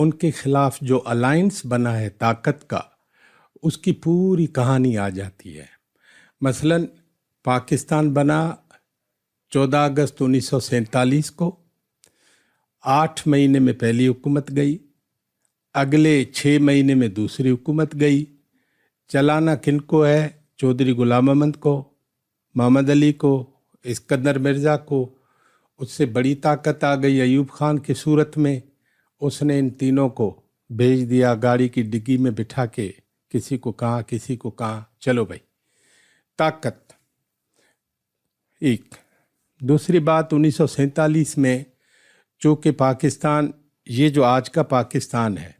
ان کے خلاف جو الائنس بنا ہے طاقت کا، اس کی پوری کہانی آ جاتی ہے۔ مثلا پاکستان بنا 14 اگست 1947 کو، 8 مہینے میں پہلی حکومت گئی، اگلے 6 مہینے میں دوسری حکومت گئی۔ چلانا کن کو ہے؟ چودھری غلام احمد کو، محمد علی کو، اسکندر مرزا کو۔ اس سے بڑی طاقت آ گئی ایوب خان کی صورت میں، اس نے ان تینوں کو بھیج دیا گاڑی کی ڈگی میں بٹھا کے، کسی کو کہاں کسی کو کہاں، چلو بھائی طاقت ایک۔ دوسری بات 1947 میں چونکہ پاکستان، یہ جو آج کا پاکستان ہے،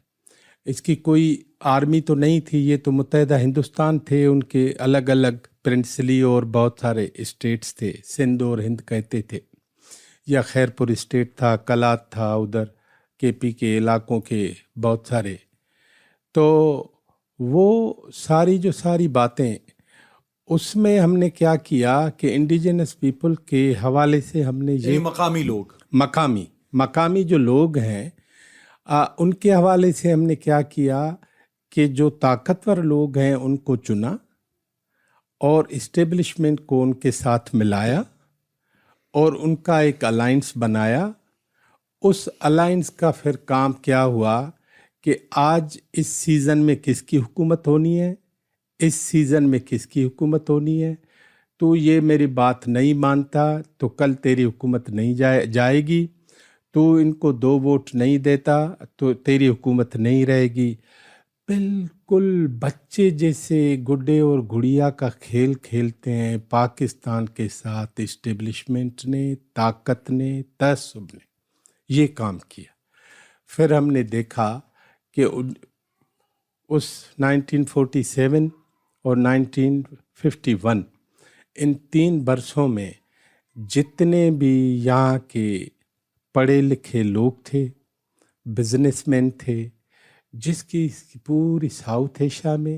اس کی کوئی آرمی تو نہیں تھی، یہ تو متحدہ ہندوستان تھے، ان کے الگ الگ پرنسلی اور بہت سارے اسٹیٹس تھے، سندھ اور ہند کہتے تھے، یا خیرپور اسٹیٹ تھا، کلات تھا، ادھر کے پی کے علاقوں کے بہت سارے۔ تو وہ ساری جو ساری باتیں، اس میں ہم نے کیا کیا کہ انڈیجنس پیپل کے حوالے سے ہم نے یہ مقامی لوگ، مقامی جو لوگ ہیں ان کے حوالے سے ہم نے کیا کیا کہ جو طاقتور لوگ ہیں ان کو چنا اور اسٹیبلشمنٹ کو ان کے ساتھ ملایا اور ان کا ایک الائنس بنایا۔ اس الائنس کا پھر کام کیا ہوا کہ آج اس سیزن میں کس کی حکومت ہونی ہے، اس سیزن میں کس کی حکومت ہونی ہے، تو یہ میری بات نہیں مانتا تو کل تیری حکومت نہیں جائے گی، تو ان کو 2 ووٹ نہیں دیتا تو تیری حکومت نہیں رہے گی۔ بالکل بچے جیسے گڈے اور گڑیا کا کھیل کھیلتے ہیں پاکستان کے ساتھ اسٹیبلشمنٹ نے، طاقت نے، تعصب نے یہ کام کیا۔ پھر ہم نے دیکھا کہ اس 1947 اور 1951 ان 3 برسوں میں جتنے بھی یہاں کے پڑھے لکھے لوگ تھے، بزنس مین تھے، جس کی پوری ساؤتھ ایشیا میں،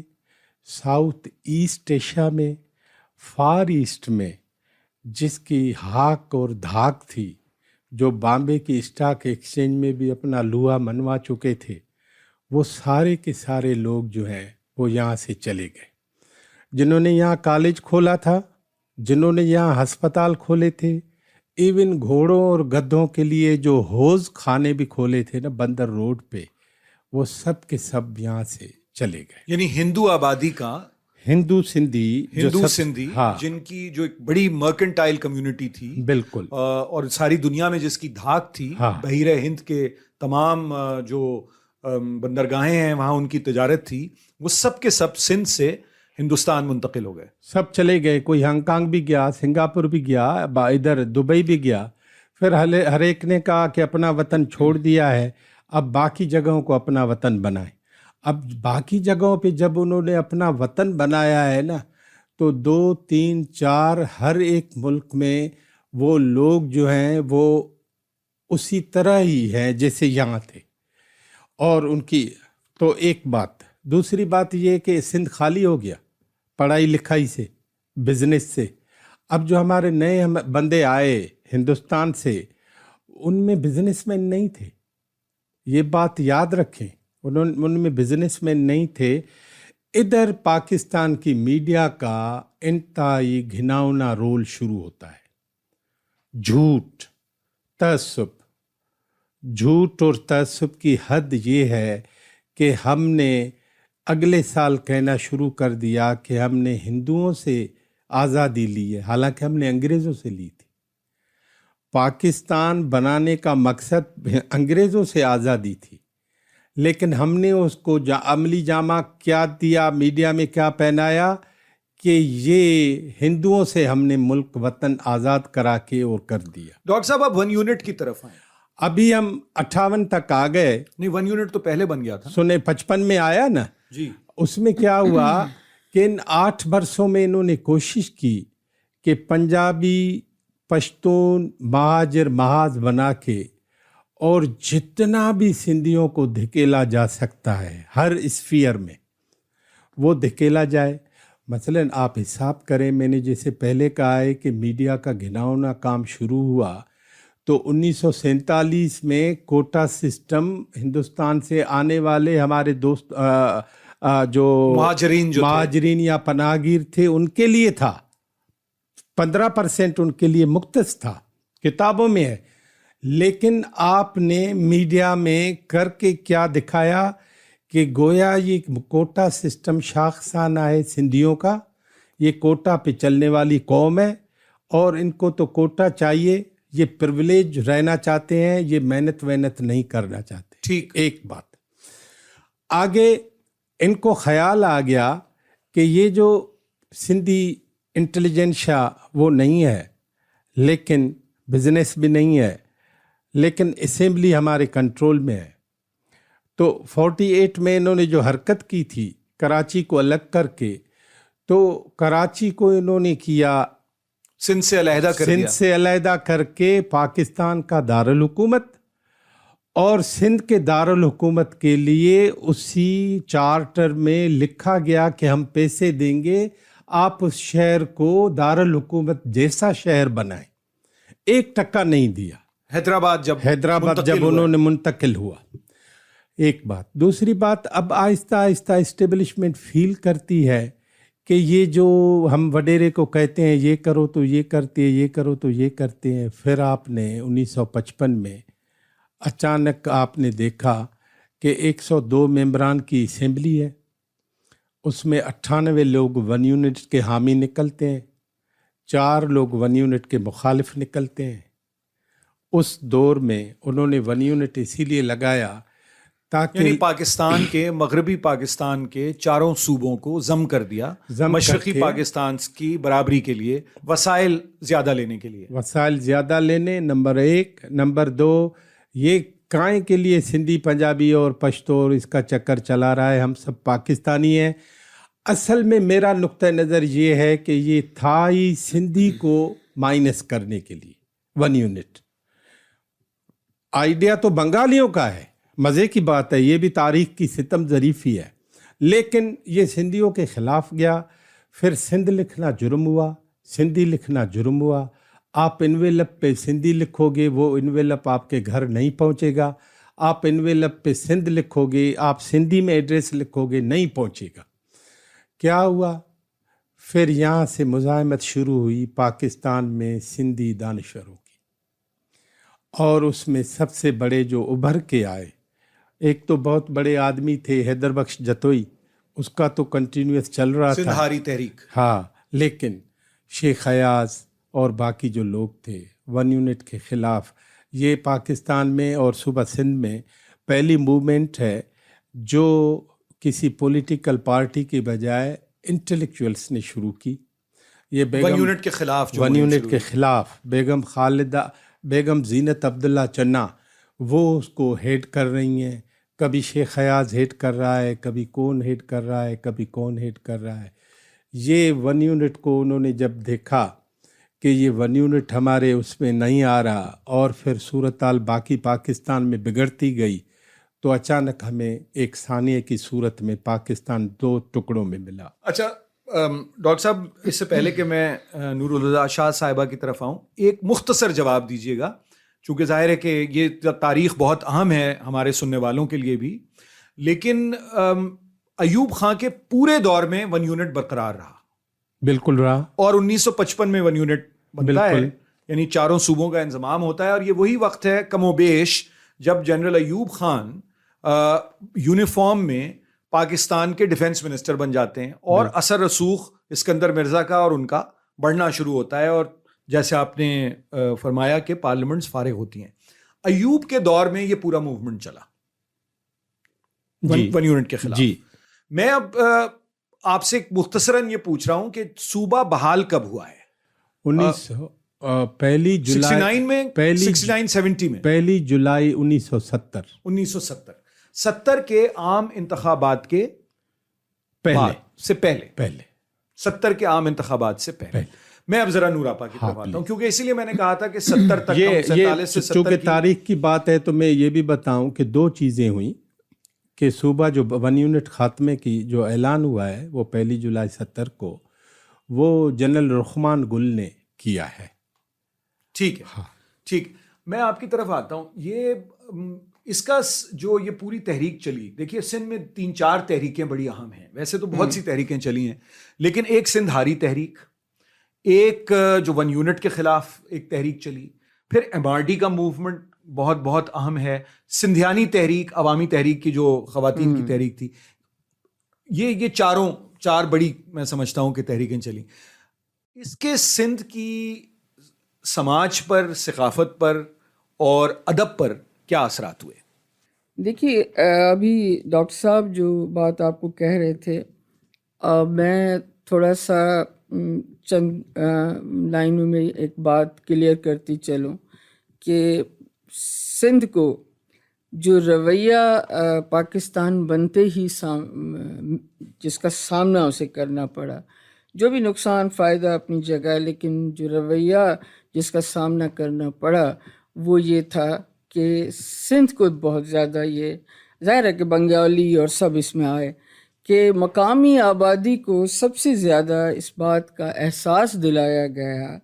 ساؤتھ ایسٹ ایشیا میں، فار ایسٹ میں جس کی ہاک اور دھاک تھی، جو بامبے کی اسٹاک ایکسچینج میں بھی اپنا لوہا منوا چکے تھے، وہ سارے کے سارے لوگ جو ہیں وہ یہاں سے چلے گئے۔ جنہوں نے یہاں کالج کھولا تھا، جنہوں نے یہاں ہسپتال کھولے تھے، ایون گھوڑوں اور گدھوں کے لیے جو حوض خانے بھی کھولے تھے نا بندر روڈ پہ، وہ سب کے سب یہاں سے چلے گئے۔ یعنی ہندو آبادی کا، ہندو سندھی، ہاں، جن کی جو ایک بڑی مرکنٹائل کمیونٹی تھی، بالکل، اور ساری دنیا میں جس کی دھاک تھی، ہاں، بحیرہ ہند کے تمام جو بندرگاہیں ہیں وہاں ان کی تجارت تھی، وہ سب کے سب سندھ سے ہندوستان منتقل ہو گئے، سب چلے گئے۔ کوئی ہانگ کانگ بھی گیا، سنگاپور بھی گیا، ادھر دبئی بھی گیا۔ پھر ہر ایک نے کہا کہ اپنا وطن چھوڑ دیا ہے، اب باقی جگہوں کو اپنا وطن بنائیں۔ اب باقی جگہوں پہ جب انہوں نے اپنا وطن بنایا ہے نا، تو 2 3 4 ہر ایک ملک میں وہ لوگ جو ہیں وہ اسی طرح ہی ہیں جیسے یہاں تھے، اور ان کی تو ایک بات۔ دوسری بات یہ کہ سندھ خالی ہو گیا پڑھائی لکھائی سے، بزنس سے۔ اب جو ہمارے نئے بندے آئے ہندوستان سے، ان میں بزنس مین نہیں تھے، یہ بات یاد رکھیں، ان میں بزنس مین نہیں تھے۔ ادھر پاکستان کی میڈیا کا انتہائی گھناؤنا رول شروع ہوتا ہے، جھوٹ، اور تعصب کی حد یہ ہے کہ ہم نے اگلے سال کہنا شروع کر دیا کہ ہم نے ہندوؤں سے آزادی لی ہے، حالانکہ ہم نے انگریزوں سے لی تھی۔ پاکستان بنانے کا مقصد انگریزوں سے آزادی تھی، لیکن ہم نے اس کو عملی جامہ کیا دیا، میڈیا میں کیا پہنایا کہ یہ ہندوؤں سے ہم نے ملک وطن آزاد کرا کے اور کر دیا۔ ڈاکٹر صاحب اب 1 یونٹ کی طرف آئیں۔ ابھی ہم 58 تک آ گئے۔ نہیں، 1 یونٹ تو پہلے بن گیا تھا، سنے 55 میں آیا نا جی۔ اس میں کیا ہوا کہ ان 8 برسوں میں انہوں نے کوشش کی کہ پنجابی، پشتون، مہاجر محاذ بنا کے اور جتنا بھی سندھیوں کو دھکیلا جا سکتا ہے ہر اسفیئر میں وہ دھکیلا جائے۔ مثلاً آپ حساب کریں، میں نے جیسے پہلے کہا ہے کہ میڈیا کا گھناؤنا کام شروع ہوا، تو 1947 میں کوٹا سسٹم ہندوستان سے آنے والے ہمارے دوست جو مہاجرین یا پناہ گیر تھے ان کے لیے تھا. 15% ان کے لیے مختص تھا، کتابوں میں ہے. لیکن آپ نے میڈیا میں کر کے کیا دکھایا کہ گویا یہ کوٹا سسٹم شاخسانہ ہے سندھیوں کا، یہ کوٹا پہ چلنے والی قوم ہے اور ان کو تو کوٹا چاہیے، یہ پرولیج رہنا چاہتے ہیں، یہ محنت وحنت نہیں کرنا چاہتے. ٹھیک. ایک بات آگے ان کو خیال آ گیا کہ یہ جو سندھی انٹیلیجنشیا وہ نہیں ہے، لیکن بزنس بھی نہیں ہے، لیکن اسمبلی ہمارے کنٹرول میں ہے. تو 48 میں انہوں نے جو حرکت کی تھی کراچی کو الگ کر کے، تو کراچی کو انہوں نے کیا سندھ سے علیحدہ کر کے پاکستان کا دارالحکومت، اور سندھ کے دارالحکومت کے لیے اسی چارٹر میں لکھا گیا کہ ہم پیسے دیں گے، آپ اس شہر کو دارالحکومت جیسا شہر بنائیں. 1 ٹکا نہیں دیا. حیدرآباد جب انہوں نے منتقل ہوا. ایک بات. دوسری بات، اب آہستہ آہستہ اسٹیبلشمنٹ فیل کرتی ہے کہ یہ جو ہم وڈیرے کو کہتے ہیں یہ کرو تو یہ کرتے ہیں، یہ کرو تو یہ کرتے ہیں. پھر آپ نے 1955 میں اچانک آپ نے دیکھا کہ 102 ممبران کی اسمبلی ہے، اس میں 98 لوگ 1 یونٹ کے حامی نکلتے ہیں، 4 لوگ 1 یونٹ کے مخالف نکلتے ہیں. اس دور میں انہوں نے 1 یونٹ اسی لیے لگایا تاکہ یعنی پاکستان کے مغربی پاکستان کے چاروں صوبوں کو ضم کر دیا، مشرقی پاکستان کی برابری کے لیے، وسائل زیادہ لینے کے لیے. وسائل زیادہ لینے نمبر 1. نمبر 2، یہ کائیں کے لیے سندھی پنجابی اور پشتو اور اس کا چکر چلا رہا ہے، ہم سب پاکستانی ہیں. اصل میں میرا نقطہ نظر یہ ہے کہ یہ تھا ہی سندھی کو مائنس کرنے کے لیے 1 یونٹ. آئیڈیا تو بنگالیوں کا ہے، مزے کی بات ہے، یہ بھی تاریخ کی ستم ظریفی ہے، لیکن یہ سندھیوں کے خلاف گیا. پھر سندھ لکھنا جرم ہوا، سندھی لکھنا جرم ہوا. آپ انویلپ پہ سندھی لکھو گے، وہ انویلپ آپ کے گھر نہیں پہنچے گا. آپ انویلپ پہ سندھ لکھو گے، آپ سندھی میں ایڈریس لکھو گے، نہیں پہنچے گا. کیا ہوا؟ پھر یہاں سے مزاحمت شروع ہوئی پاکستان میں سندھی دانشوروں کی، اور اس میں سب سے بڑے جو ابھر کے آئے، ایک تو بہت بڑے آدمی تھے حیدر بخش جتوئی، اس کا تو کنٹینیوس چل رہا تھا سندھاری تحریک. ہاں، لیکن شیخ ایاز اور باقی جو لوگ تھے 1 یونٹ کے خلاف. یہ پاکستان میں اور صوبہ سندھ میں پہلی موومنٹ ہے جو کسی پولیٹیکل پارٹی کے بجائے انٹلیکچوئلس نے شروع کی. یہ 1 یونٹ کے خلاف 1 یونٹ کے خلاف بیگم زینت عبداللہ چنا وہ اس کو ہیڈ کر رہی ہیں. کبھی شیخ ایاز ہیڈ کر رہا ہے، کبھی کون ہیڈ کر رہا ہے، کبھی کون ہیڈ کر رہا ہے. یہ 1 یونٹ کو انہوں نے جب دیکھا کہ یہ 1 یونٹ ہمارے اس میں نہیں آ رہا، اور پھر صورتحال باقی پاکستان میں بگڑتی گئی، تو اچانک ہمیں ایک ثانیے کی صورت میں پاکستان 2 ٹکڑوں میں ملا. اچھا ڈاکٹر صاحب، اس سے پہلے کہ میں نور الہدیٰ شاہ صاحبہ کی طرف آؤں، ایک مختصر جواب دیجیے گا، چونکہ ظاہر ہے کہ یہ تاریخ بہت اہم ہے ہمارے سننے والوں کے لیے بھی. لیکن ایوب خان کے پورے دور میں 1 یونٹ برقرار رہا. بالکل رہا. اور 1955 میں 1 یونٹ بنتا ہے، یعنی چاروں صوبوں کا انضمام ہوتا ہے. اور یہ وہی وقت ہے کم و بیش جب جنرل ایوب خان یونیفارم میں پاکستان کے ڈیفنس منسٹر بن جاتے ہیں، اور اثر رسوخ اسکندر مرزا کا اور ان کا بڑھنا شروع ہوتا ہے، اور جیسے آپ نے فرمایا کہ پارلیمنٹس فارغ ہوتی ہیں. ایوب کے دور میں یہ پورا موومنٹ چلا 1 یونٹ کے خلاف. میں اب آپ سے مختصراً یہ پوچھ رہا ہوں کہ صوبہ بحال کب ہوا ہے؟ 1 جولائی میں 69-70 میں 1 جولائی 1970 70 کے عام انتخابات کے پہلے 70 کے عام انتخابات سے پہلے. میں اب ذرا نور آپا کی طرف آتا ہوں، کیونکہ اسی لیے میں نے کہا تھا کہ 70 تک، 47 سے 70 چونکہ تاریخ کی بات ہے تو میں یہ بھی بتاؤں کہ 2 چیزیں ہوئیں کہ صوبہ جو 1 یونٹ خاتمے کی جو اعلان ہوا ہے وہ 1 جولائی 70 کو وہ جنرل رحمان گل نے کیا ہے. ٹھیک ہے. ٹھیک. میں آپ کی طرف آتا ہوں. یہ اس کا جو یہ پوری تحریک چلی, دیکھیے سندھ میں 3-4 تحریکیں بڑی اہم ہیں, ویسے تو بہت سی تحریکیں چلی ہیں, لیکن ایک سندھ ہاری تحریک, ایک جو 1 یونٹ کے خلاف ایک تحریک چلی, پھر MRD کا موومنٹ بہت بہت اہم ہے, سندھیانی تحریک, عوامی تحریک کی جو خواتین کی تحریک تھی, یہ چار بڑی میں سمجھتا ہوں کہ تحریکیں چلیں. اس کے سندھ کی سماج پر, ثقافت پر اور ادب پر کیا اثرات ہوئے؟ دیکھیے ابھی ڈاکٹر صاحب جو بات آپ کو کہہ رہے تھے, میں تھوڑا سا چند لائنوں میں ایک بات کلیئر کرتی چلوں کہ سندھ کو جو رویہ پاکستان بنتے ہی جس کا سامنا اسے کرنا پڑا, جو بھی نقصان فائدہ اپنی جگہ, لیکن جو رویہ جس کا سامنا کرنا پڑا وہ یہ تھا کہ سندھ کو بہت زیادہ, یہ ظاہر ہے کہ بنگالی اور سب اس میں آئے, کہ مقامی آبادی کو سب سے زیادہ اس بات کا احساس دلایا گیا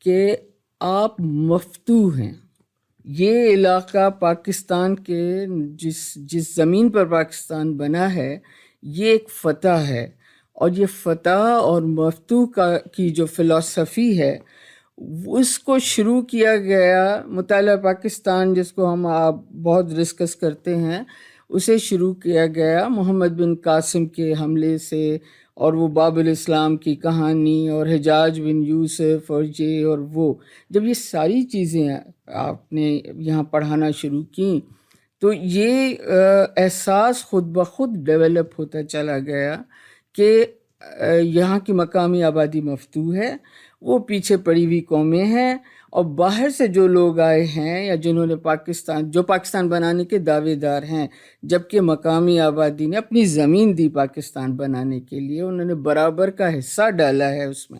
کہ آپ مفتوح ہیں. یہ علاقہ پاکستان کے جس زمین پر پاکستان بنا ہے یہ ایک فتح ہے, اور یہ فتح اور مفتوح کی جو فلسفی ہے اس کو شروع کیا گیا. مطالعہ پاکستان جس کو ہم آپ بہت ڈسکس کرتے ہیں, اسے شروع کیا گیا محمد بن قاسم کے حملے سے, اور وہ باب الاسلام کی کہانی اور حجاج بن یوسف اور وہ جب یہ ساری چیزیں آپ نے یہاں پڑھانا شروع کیں تو یہ احساس خود بخود ڈیولپ ہوتا چلا گیا کہ یہاں کی مقامی آبادی مفتوح ہے, وہ پیچھے پڑی ہوئی قومیں ہیں, اور باہر سے جو لوگ آئے ہیں یا جنہوں نے پاکستان بنانے کے دعوے دار ہیں, جبکہ مقامی آبادی نے اپنی زمین دی پاکستان بنانے کے لیے, انہوں نے برابر کا حصہ ڈالا ہے اس میں.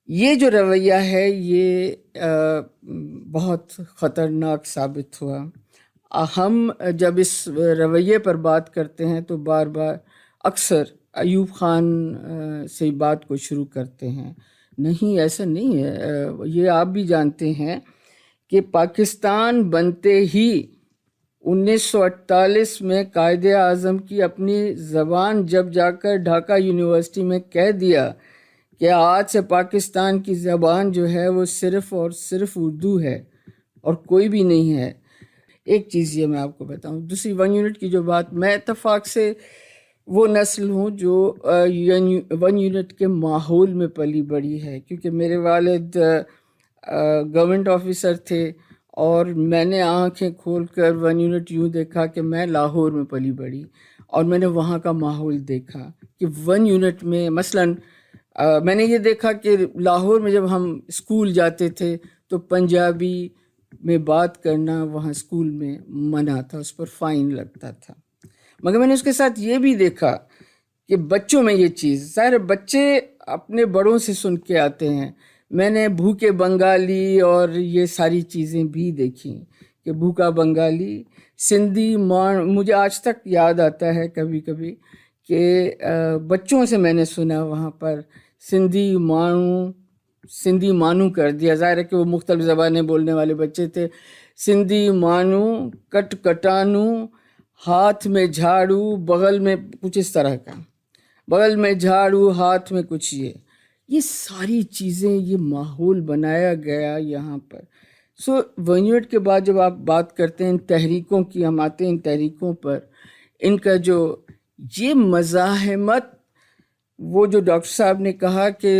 یہ جو رویہ ہے یہ بہت خطرناک ثابت ہوا. ہم جب اس رویے پر بات کرتے ہیں تو بار بار اکثر ایوب خان سے بات کو شروع کرتے ہیں. نہیں, ایسا نہیں ہے. یہ آپ بھی جانتے ہیں کہ پاکستان بنتے ہی 1948 میں قائد اعظم کی اپنی زبان جب جا کر ڈھاکہ یونیورسٹی میں کہہ دیا کہ آج سے پاکستان کی زبان جو ہے وہ صرف اور صرف اردو ہے اور کوئی بھی نہیں ہے. ایک چیز یہ میں آپ کو بتاؤں, دوسری 1 یونٹ کی جو بات, میں اتفاق سے وہ نسل ہوں جو 1 یونٹ کے ماحول میں پلی بڑھی ہے, کیونکہ میرے والد گورنمنٹ آفیسر تھے, اور میں نے آنکھیں کھول کر 1 یونٹ یوں دیکھا کہ میں لاہور میں پلی بڑھی, اور میں نے وہاں کا ماحول دیکھا کہ 1 یونٹ میں مثلاً میں نے یہ دیکھا کہ لاہور میں جب ہم اسکول جاتے تھے تو پنجابی میں بات کرنا وہاں اسکول میں منع تھا, اس پر فائن لگتا تھا. مگر میں نے اس کے ساتھ یہ بھی دیکھا کہ بچوں میں یہ چیز, ظاہر بچے اپنے بڑوں سے سن کے آتے ہیں. میں نے بھوکے بنگالی اور یہ ساری چیزیں بھی دیکھیں کہ بھوکا بنگالی, سندھی مجھے آج تک یاد آتا ہے کبھی کبھی کہ بچوں سے میں نے سنا وہاں پر سندھی مانو کر دیا. ظاہر ہے کہ وہ مختلف زبانیں بولنے والے بچے تھے. سندھی مانو, کٹ کٹانو, ہاتھ میں جھاڑو, بغل میں کچھ اس طرح کا, بغل میں جھاڑو, ہاتھ میں کچھ, یہ ساری چیزیں, یہ ماحول بنایا گیا یہاں پر. 1 یونٹ کے بعد جب آپ بات کرتے ہیں ان تحریکوں کی, ہم آتے ہیں ان تحریکوں پر, ان کا جو یہ مزاحمت, وہ جو ڈاکٹر صاحب نے کہا کہ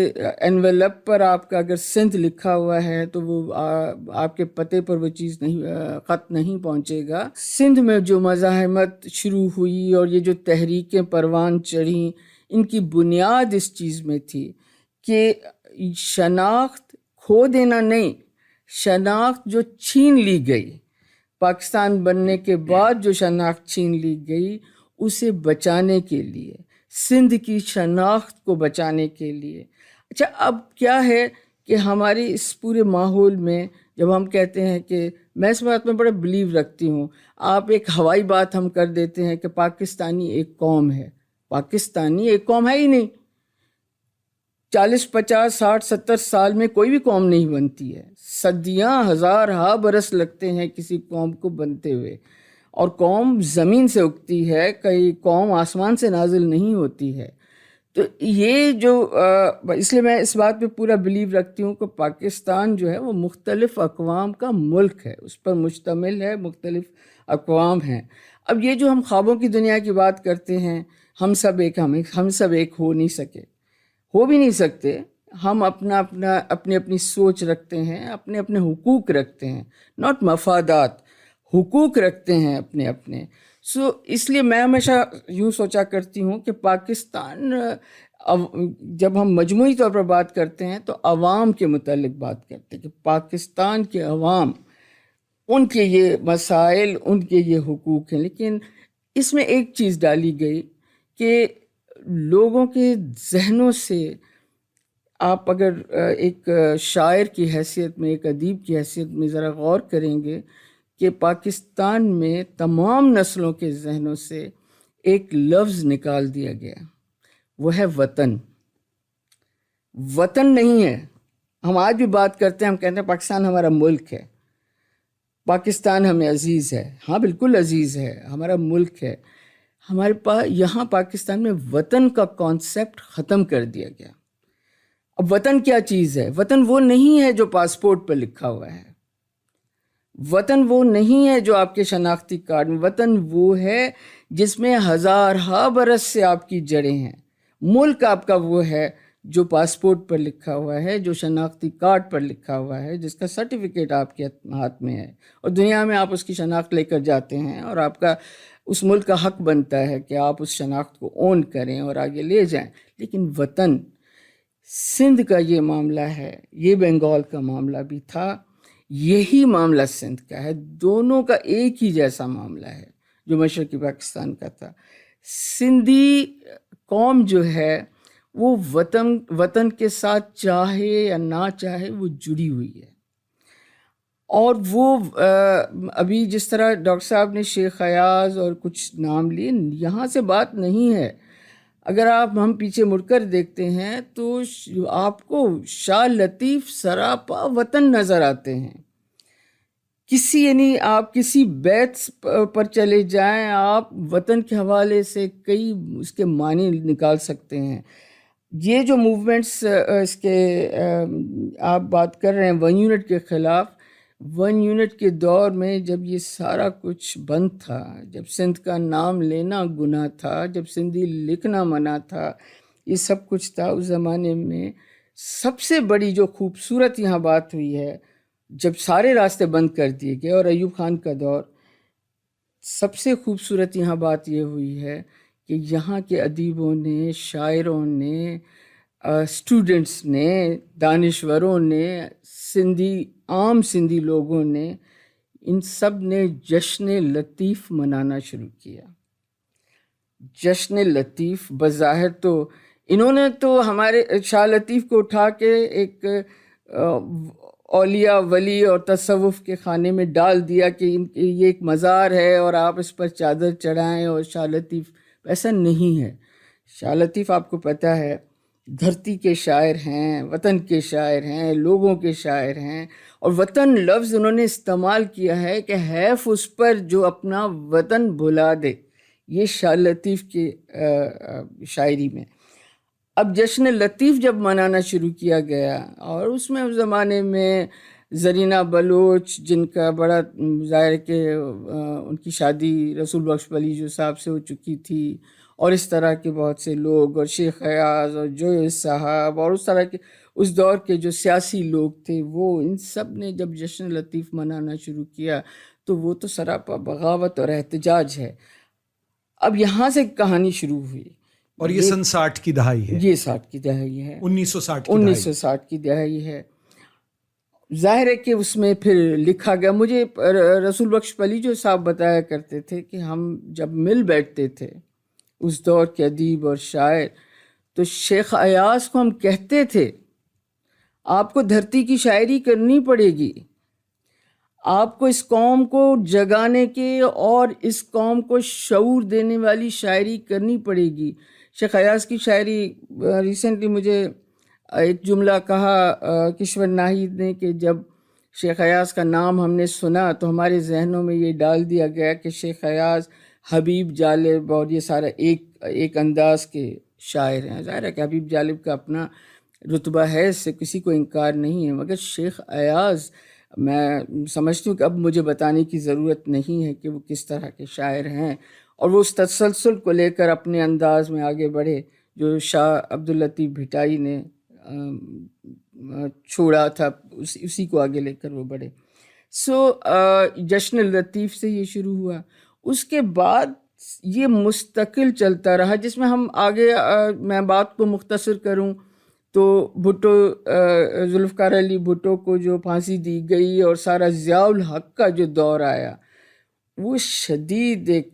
انویلپ پر آپ کا اگر سندھ لکھا ہوا ہے تو وہ آپ کے پتے پر وہ چیز نہیں, خط نہیں پہنچے گا. سندھ میں جو مزاحمت شروع ہوئی اور یہ جو تحریکیں پروان چڑھیں, ان کی بنیاد اس چیز میں تھی کہ شناخت کھو دینا نہیں, شناخت جو چھین لی گئی پاکستان بننے کے بعد, جو شناخت چھین لی گئی اسے بچانے کے لیے, سندھ کی شناخت کو بچانے کے لیے. اچھا, اب کیا ہے کہ ہماری اس پورے ماحول میں جب ہم کہتے ہیں کہ, میں اس بات میں بڑا بلیو رکھتی ہوں, آپ ایک ہوائی بات ہم کر دیتے ہیں کہ پاکستانی ایک قوم ہے. پاکستانی ایک قوم ہے ہی نہیں. 40 50 60 70 سال میں کوئی بھی قوم نہیں بنتی ہے، صدیاں ہزارہا برس لگتے ہیں کسی قوم کو بنتے ہوئے، اور قوم زمین سے اگتی ہے، کئی قوم آسمان سے نازل نہیں ہوتی ہے۔ تو یہ جو اس لیے میں اس بات پہ پورا بلیو رکھتی ہوں کہ پاکستان جو ہے وہ مختلف اقوام کا ملک ہے، اس پر مشتمل ہے، مختلف اقوام ہیں۔ اب یہ جو ہم خوابوں کی دنیا کی بات کرتے ہیں، ہم سب ایک ہو نہیں سکے، ہو بھی نہیں سکتے۔ ہم اپنی سوچ رکھتے ہیں، اپنے حقوق رکھتے ہیں، ناٹ مفادات، حقوق رکھتے ہیں اپنے۔ اس لیے میں ہمیشہ یوں سوچا کرتی ہوں کہ پاکستان، جب ہم مجموعی طور پر بات کرتے ہیں تو عوام کے متعلق بات کرتے ہیں کہ پاکستان کے عوام، ان کے یہ مسائل، ان کے یہ حقوق ہیں۔ لیکن اس میں ایک چیز ڈالی گئی کہ لوگوں کے ذہنوں سے، آپ اگر ایک شاعر کی حیثیت میں، ایک ادیب کی حیثیت میں ذرا غور کریں گے کہ پاکستان میں تمام نسلوں کے ذہنوں سے ایک لفظ نکال دیا گیا، وہ ہے وطن۔ وطن نہیں ہے، ہم آج بھی بات کرتے ہیں، ہم کہتے ہیں پاکستان ہمارا ملک ہے، پاکستان ہمیں عزیز ہے۔ ہاں بالکل عزیز ہے، ہمارا ملک ہے۔ ہمارے پاس یہاں پاکستان میں وطن کا کانسیپٹ ختم کر دیا گیا۔ اب وطن کیا چیز ہے؟ وطن وہ نہیں ہے جو پاسپورٹ پر لکھا ہوا ہے، وطن وہ نہیں ہے جو آپ کے شناختی کارڈ میں، وطن وہ ہے جس میں ہزارہا برس سے آپ کی جڑیں ہیں۔ ملک آپ کا وہ ہے جو پاسپورٹ پر لکھا ہوا ہے، جو شناختی کارڈ پر لکھا ہوا ہے، جس کا سرٹیفکیٹ آپ کے ہاتھ میں ہے، اور دنیا میں آپ اس کی شناخت لے کر جاتے ہیں، اور آپ کا اس ملک کا حق بنتا ہے کہ آپ اس شناخت کو اون کریں اور آگے لے جائیں۔ لیکن وطن، سندھ کا یہ معاملہ ہے، یہ بنگال کا معاملہ بھی تھا، یہی معاملہ سندھ کا ہے، دونوں کا ایک ہی جیسا معاملہ ہے جو مشرقی پاکستان کا تھا۔ سندھی قوم جو ہے وہ وطن کے ساتھ چاہے یا نہ چاہے وہ جڑی ہوئی ہے، اور وہ ابھی جس طرح ڈاکٹر صاحب نے شیخ ایاز اور کچھ نام لیے، یہاں سے بات نہیں ہے۔ اگر ہم پیچھے مڑ کر دیکھتے ہیں تو آپ کو شاہ لطیف سراپا وطن نظر آتے ہیں۔ آپ کسی بیت پر چلے جائیں، آپ وطن کے حوالے سے کئی اس کے معنی نکال سکتے ہیں۔ یہ جو موومنٹس اس کے آپ بات کر رہے ہیں 1 یونٹ کے خلاف، 1 یونٹ کے دور میں جب یہ سارا کچھ بند تھا، جب سندھ کا نام لینا گناہ تھا، جب سندھی لکھنا منع تھا، یہ سب کچھ تھا اس زمانے میں، سب سے بڑی جو خوبصورت یہاں بات ہوئی ہے جب سارے راستے بند کر دیے گئے، اور ایوب خان کا دور، سب سے خوبصورت یہاں بات یہ ہوئی ہے کہ یہاں کے ادیبوں نے، شاعروں نے، اسٹوڈنٹس نے، دانشوروں نے، عام سندھی لوگوں نے، ان سب نے جشن لطیف منانا شروع کیا۔ جشن لطیف بظاہر تو انہوں نے تو ہمارے شاہ لطیف کو اٹھا کے ایک اولیاء ولی اور تصوف کے خانے میں ڈال دیا کہ یہ ایک مزار ہے اور آپ اس پر چادر چڑھائیں، اور شاہ لطیف ایسا نہیں ہے۔ شاہ لطیف آپ کو پتہ ہے دھرتی کے شاعر ہیں، وطن کے شاعر ہیں، لوگوں کے شاعر ہیں، اور وطن لفظ انہوں نے استعمال کیا ہے کہ حیف اس پر جو اپنا وطن بھلا دے، یہ شاہ لطیف کی شاعری میں۔ اب جشن لطیف جب منانا شروع کیا گیا، اور اس میں اس زمانے میں زرینہ بلوچ، جن کا بڑا ظاہر کہ ان کی شادی رسول بخش پلیجو صاحب سے ہو چکی تھی، اور اس طرح کے بہت سے لوگ، اور شیخ ایاز اور جویس صاحب، اور اس طرح کے اس دور کے جو سیاسی لوگ تھے، وہ ان سب نے جب جشن لطیف منانا شروع کیا تو وہ تو سراپا بغاوت اور احتجاج ہے۔ اب یہاں سے کہانی شروع ہوئی، اور یہ سن 60 کی دہائی ہے، یہ 60 کی دہائی ہے، 1960 کی دہائی ہے۔ ظاہر ہے کہ اس میں پھر لکھا گیا، مجھے رسول بخش پلیجو صاحب بتایا کرتے تھے کہ ہم جب مل بیٹھتے تھے اس دور کے ادیب اور شاعر، تو شیخ ایاز کو ہم کہتے تھے آپ کو دھرتی کی شاعری کرنی پڑے گی، آپ کو اس قوم کو جگانے کے اور اس قوم کو شعور دینے والی شاعری کرنی پڑے گی۔ شیخ ایاز کی شاعری ریسنٹلی مجھے ایک جملہ کہا کشور ناہید نے کہ جب شیخ ایاز کا نام ہم نے سنا تو ہمارے ذہنوں میں یہ ڈال دیا گیا کہ شیخ ایاز، حبیب جالب اور یہ سارا ایک انداز کے شاعر ہیں. ظاہر ہے کہ حبیب جالب کا اپنا رتبہ ہے، اس سے کسی کو انکار نہیں ہے، مگر شیخ ایاز میں سمجھتی ہوں کہ اب مجھے بتانے کی ضرورت نہیں ہے کہ وہ کس طرح کے شاعر ہیں، اور وہ اس تسلسل کو لے کر اپنے انداز میں آگے بڑھے جو شاہ عبداللطیف بھٹائی نے چھوڑا تھا، اسی کو آگے لے کر وہ بڑھے. جشن لطیف سے یہ شروع ہوا، اس کے بعد یہ مستقل چلتا رہا، جس میں ہم آگے میں بات کو مختصر کروں تو بھٹو، ذوالفقار علی بھٹو کو جو پھانسی دی گئی اور سارا ضیاء الحق کا جو دور آیا، وہ شدید ایک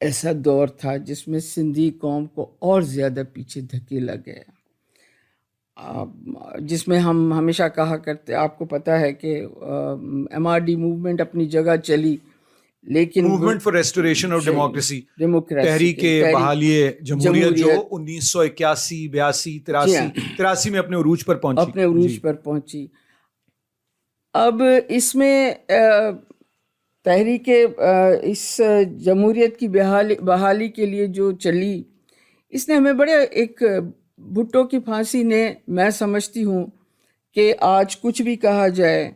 ایسا دور تھا جس میں سندھی قوم کو اور زیادہ پیچھے دھکیلا گیا، جس میں ہم ہمیشہ کہا کرتے، آپ کو پتہ ہے کہ MRD موومنٹ اپنی جگہ چلی، لیکن movement for restoration of democracy, تحریک بحالی جمہوریت جو 1981 82 83 میں اپنے عروج پر پہنچی. اب اس میں تحریک اس جمہوریت کی بحالی کے لیے جو چلی، اس نے ہمیں بڑے ایک بھٹو کی پھانسی نے، میں سمجھتی ہوں کہ آج کچھ بھی کہا جائے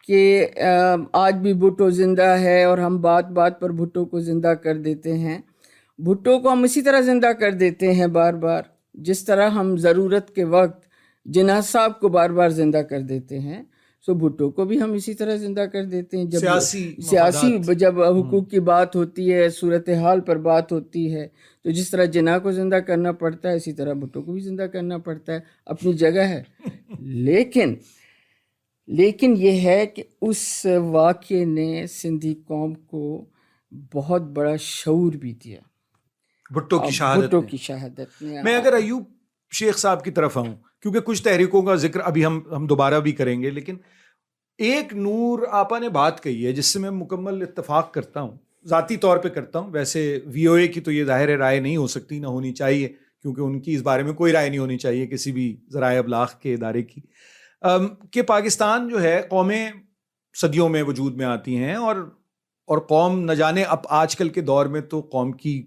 کہ آج بھی بھٹو زندہ ہے اور ہم بات بات پر بھٹو کو زندہ کر دیتے ہیں. بھٹو کو ہم اسی طرح زندہ کر دیتے ہیں بار بار، جس طرح ہم ضرورت کے وقت جناح صاحب کو بار بار زندہ کر دیتے ہیں، سو بھٹو کو بھی ہم اسی طرح زندہ کر دیتے ہیں. جب سیاسی جب حقوق کی بات ہوتی ہے، صورتحال پر بات ہوتی ہے، تو جس طرح جناح کو زندہ کرنا پڑتا ہے، اسی طرح بھٹو کو بھی زندہ کرنا پڑتا ہے. اپنی جگہ ہے، لیکن یہ ہے کہ اس واقعے نے سندھی قوم کو بہت بڑا شعور بھی دیا، بھٹو کی شہادت نے. میں اگر ایوب شیخ صاحب کی طرف آؤں، کیونکہ کچھ تحریکوں کا ذکر ابھی ہم دوبارہ بھی کریں گے، لیکن ایک نور آپا نے بات کہی ہے جس سے میں مکمل اتفاق کرتا ہوں، ذاتی طور پہ کرتا ہوں. ویسے VOA کی تو یہ ظاہر رائے نہیں ہو سکتی، نہ ہونی چاہیے، کیونکہ ان کی اس بارے میں کوئی رائے نہیں ہونی چاہیے کسی بھی ذرائع ابلاغ کے ادارے کی، کہ پاکستان جو ہے، قومیں صدیوں میں وجود میں آتی ہیں، اور قوم نہ جانے اب آج کل کے دور میں تو قوم کی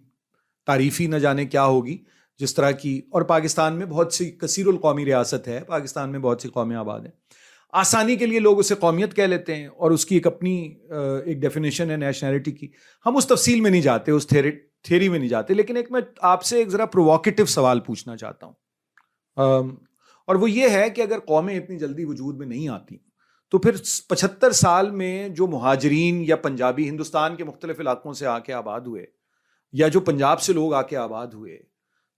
تعریف ہی نہ جانے کیا ہوگی، جس طرح کی، اور پاکستان میں بہت سی کثیر القومی ریاست ہے، پاکستان میں بہت سی قومیں آباد ہیں. آسانی کے لیے لوگ اسے قومیت کہہ لیتے ہیں، اور اس کی ایک اپنی ایک ڈیفینیشن ہے نیشنلٹی کی. ہم اس تفصیل میں نہیں جاتے، اس تھیری میں نہیں جاتے، لیکن ایک میں آپ سے ایک ذرا پروووکیٹو سوال پوچھنا چاہتا ہوں، اور وہ یہ ہے کہ اگر قومیں اتنی جلدی وجود میں نہیں آتی تو پھر 75 سال میں جو مہاجرین یا پنجابی ہندوستان کے مختلف علاقوں سے آ کے آباد ہوئے، یا جو پنجاب سے لوگ آ کے آباد ہوئے،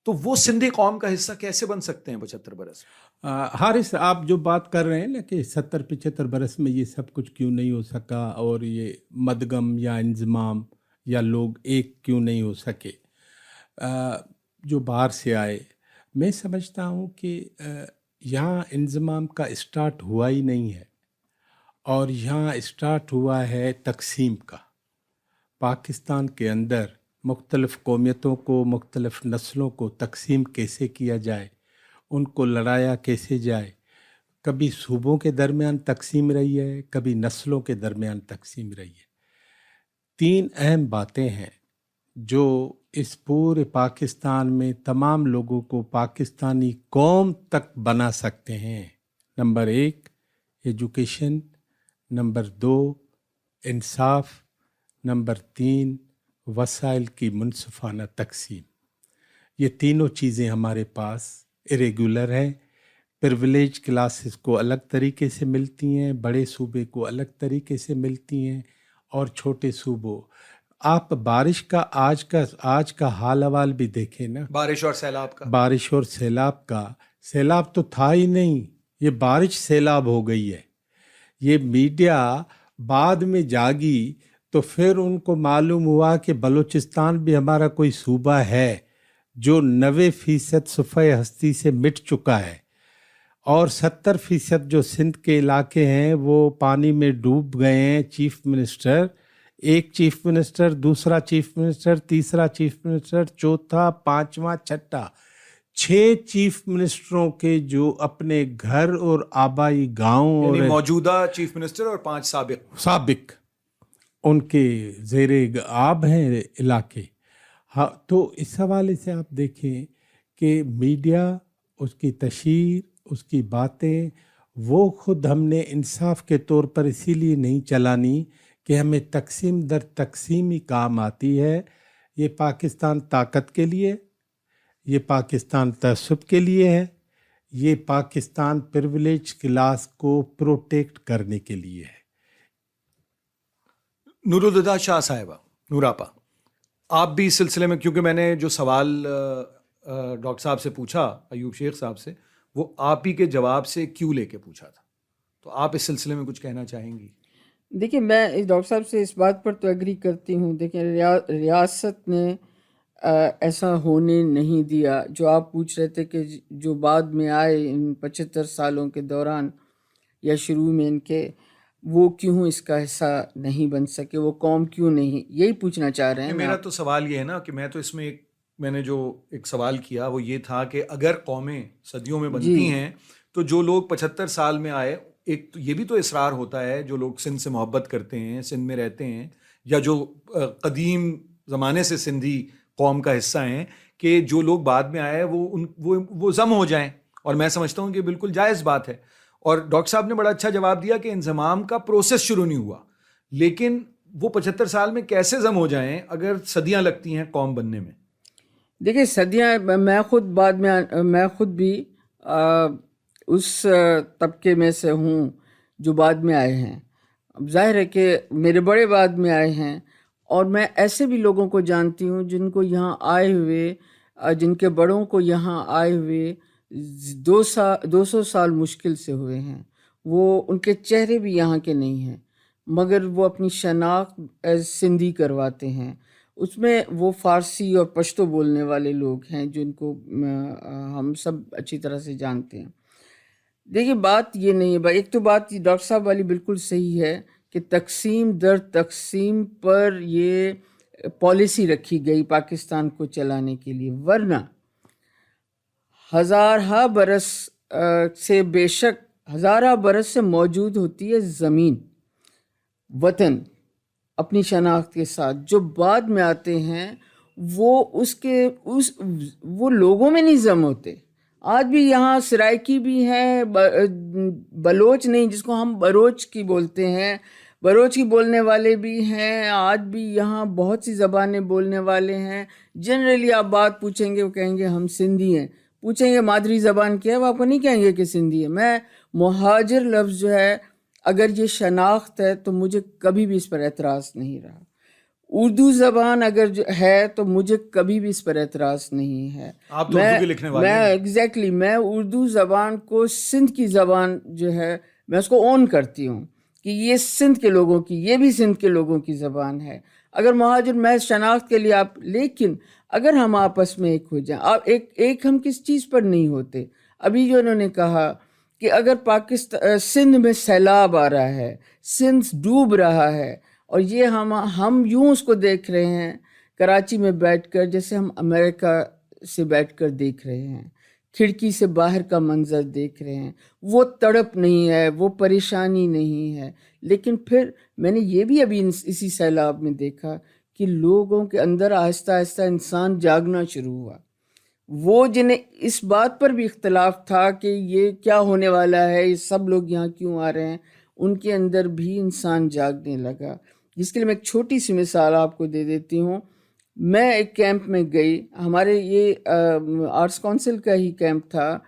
تو وہ سندھی قوم کا حصہ کیسے بن سکتے ہیں 75 برس؟ حارث، آپ جو بات کر رہے ہیں نا کہ 70-75 برس میں یہ سب کچھ کیوں نہیں ہو سکا، اور یہ مدغم یا انضمام یا لوگ ایک کیوں نہیں ہو سکے جو باہر سے آئے، میں سمجھتا ہوں کہ یہاں انضمام کا اسٹارٹ ہوا ہی نہیں ہے، اور یہاں اسٹارٹ ہوا ہے تقسیم کا. پاکستان کے اندر مختلف قومیتوں کو، مختلف نسلوں کو تقسیم کیسے کیا جائے، ان کو لڑایا کیسے جائے. کبھی صوبوں کے درمیان تقسیم رہی ہے، کبھی نسلوں کے درمیان تقسیم رہی ہے. 3 اہم باتیں ہیں جو اس پورے پاکستان میں تمام لوگوں کو پاکستانی قوم تک بنا سکتے ہیں. نمبر 1 ایجوکیشن، نمبر 2 انصاف، نمبر 3 وسائل کی منصفانہ تقسیم. یہ تینوں چیزیں ہمارے پاس اریگولر ہیں. پریویلیج کلاسز کو الگ طریقے سے ملتی ہیں، بڑے صوبے کو الگ طریقے سے ملتی ہیں، اور چھوٹے صوبوں. آپ بارش کا آج کا حال احوال بھی دیکھیں نا، بارش اور سیلاب کا. سیلاب تو تھا ہی نہیں، یہ بارش سیلاب ہو گئی ہے. یہ میڈیا بعد میں جاگی تو پھر ان کو معلوم ہوا کہ بلوچستان بھی ہمارا کوئی صوبہ ہے جو 90% صفحہ ہستی سے مٹ چکا ہے، اور 70% جو سندھ کے علاقے ہیں وہ پانی میں ڈوب گئے ہیں. چیف منسٹر، ایک چیف منسٹر، دوسرا چیف منسٹر، تیسرا چیف منسٹر، چوتھا، پانچواں، چھٹا، 6 چیف منسٹروں کے جو اپنے گھر اور آبائی گاؤں یعنی اور موجودہ چیف منسٹر اور 5 سابق ان کے زیر آب ہیں علاقے. ہاں، تو اس حوالے سے آپ دیکھیں کہ میڈیا، اس کی تشہیر، اس کی باتیں، وہ خود ہم نے انصاف کے طور پر اسی لیے نہیں چلانی کہ ہمیں تقسیم در تقسیم ہی کام آتی ہے. یہ پاکستان طاقت کے لیے، یہ پاکستان تعصب کے لیے ہے، یہ پاکستان پریویلیج کلاس کو پروٹیکٹ کرنے کے لیے ہے. نورالہدیٰ شاہ صاحبہ، نوراپا، آپ بھی اس سلسلے میں، کیونکہ میں نے جو سوال ڈاکٹر صاحب سے پوچھا، ایوب شیخ صاحب سے، وہ آپ ہی کے جواب سے کیوں لے کے پوچھا تھا، تو آپ اس سلسلے میں کچھ کہنا چاہیں گی؟ دیکھیں، میں ڈاکٹر صاحب سے اس بات پر تو ایگری کرتی ہوں. دیکھیں، ریاست نے ایسا ہونے نہیں دیا. جو آپ پوچھ رہے تھے کہ جو بعد میں آئے ان 75 سالوں کے دوران یا شروع میں ان کے، وہ کیوں اس کا حصہ نہیں بن سکے، وہ قوم کیوں نہیں، یہی پوچھنا چاہ رہے ہیں. میرا تو سوال یہ ہے نا کہ میں تو اس میں میں نے جو ایک سوال کیا وہ یہ تھا کہ اگر قومیں صدیوں میں بنتی ہیں تو جو لوگ 75 سال میں آئے، ایک تو یہ بھی تو اصرار ہوتا ہے، جو لوگ سندھ سے محبت کرتے ہیں، سندھ میں رہتے ہیں، یا جو قدیم زمانے سے سندھی قوم کا حصہ ہیں، کہ جو لوگ بعد میں آئے وہ ضم ہو جائیں. اور میں سمجھتا ہوں کہ بالکل جائز بات ہے. اور ڈاکٹر صاحب نے بڑا اچھا جواب دیا کہ انضمام کا پروسیس شروع نہیں ہوا، لیکن وہ 75 سال میں کیسے ضم ہو جائیں اگر صدیاں لگتی ہیں قوم بننے میں؟ دیکھیں، صدیاں، میں خود بھی اس طبقے میں سے ہوں جو بعد میں آئے ہیں. اب ظاہر ہے کہ میرے بڑے بعد میں آئے ہیں، اور میں ایسے بھی لوگوں کو جانتی ہوں جن کو یہاں آئے ہوئے، جن کے بڑوں کو یہاں آئے ہوئے 200 سال مشکل سے ہوئے ہیں. وہ ان کے چہرے بھی یہاں کے نہیں ہیں، مگر وہ اپنی شناخت سندھی کرواتے ہیں. اس میں وہ فارسی اور پشتو بولنے والے لوگ ہیں جن کو ہم سب اچھی طرح سے جانتے ہیں. دیکھیے، بات یہ نہیں ہے. ایک تو بات ڈاکٹر صاحب والی بالکل صحیح ہے کہ تقسیم در تقسیم پر یہ پالیسی رکھی گئی پاکستان کو چلانے کے لیے، ورنہ ہزارہ برس سے، بے شک ہزارہ برس سے موجود ہوتی ہے زمین، وطن، اپنی شناخت کے ساتھ. جو بعد میں آتے ہیں وہ لوگوں میں نہیں ضم ہوتے. آج بھی یہاں سرائکی بھی ہیں، بلوچ نہیں، جس کو ہم بروچ کی بولتے ہیں، بروچ کی بولنے والے بھی ہیں. آج بھی یہاں بہت سی زبانیں بولنے والے ہیں. جنرلی آپ بات پوچھیں گے، وہ کہیں گے ہم سندھی ہیں. پوچھیں گے مادری زبان کیا ہے، وہ آپ کو نہیں کہیں گے کہ سندھی ہے. میں مہاجر لفظ جو ہے، اگر یہ شناخت ہے تو مجھے کبھی بھی اس پر اعتراض نہیں رہا. اردو زبان اگر ہے تو مجھے کبھی بھی اس پر اعتراض نہیں ہے. آپ تو اردو کے لکھنے والے ہیں. ایگزیکٹلی، میں اردو زبان کو، سندھ کی زبان جو ہے، میں اس کو اون کرتی ہوں کہ یہ سندھ کے لوگوں کی، یہ بھی سندھ کے لوگوں کی زبان ہے. اگر مہاجر محض شناخت کے لیے آپ، لیکن اگر ہم آپس میں ایک ہو جائیں، ایک ہم کس چیز پر نہیں ہوتے. ابھی جو انہوں نے کہا کہ اگر پاکستان، سندھ میں سیلاب آ رہا ہے، سندھ ڈوب رہا ہے، اور یہ ہم یوں اس کو دیکھ رہے ہیں کراچی میں بیٹھ کر، جیسے ہم امریکہ سے بیٹھ کر دیکھ رہے ہیں، کھڑکی سے باہر کا منظر دیکھ رہے ہیں. وہ تڑپ نہیں ہے، وہ پریشانی نہیں ہے. لیکن پھر میں نے یہ بھی ابھی اسی سیلاب میں دیکھا کہ لوگوں کے اندر آہستہ آہستہ انسان جاگنا شروع ہوا. وہ جنہیں اس بات پر بھی اختلاف تھا کہ یہ کیا ہونے والا ہے، یہ سب لوگ یہاں کیوں آ رہے ہیں، ان کے اندر بھی انسان جاگنے لگا. جس کے لیے میں ایک چھوٹی سی مثال آپ کو دے دیتی ہوں. میں ایک کیمپ میں گئی، ہمارے یہ آرٹس کونسل کا ہی کیمپ تھا.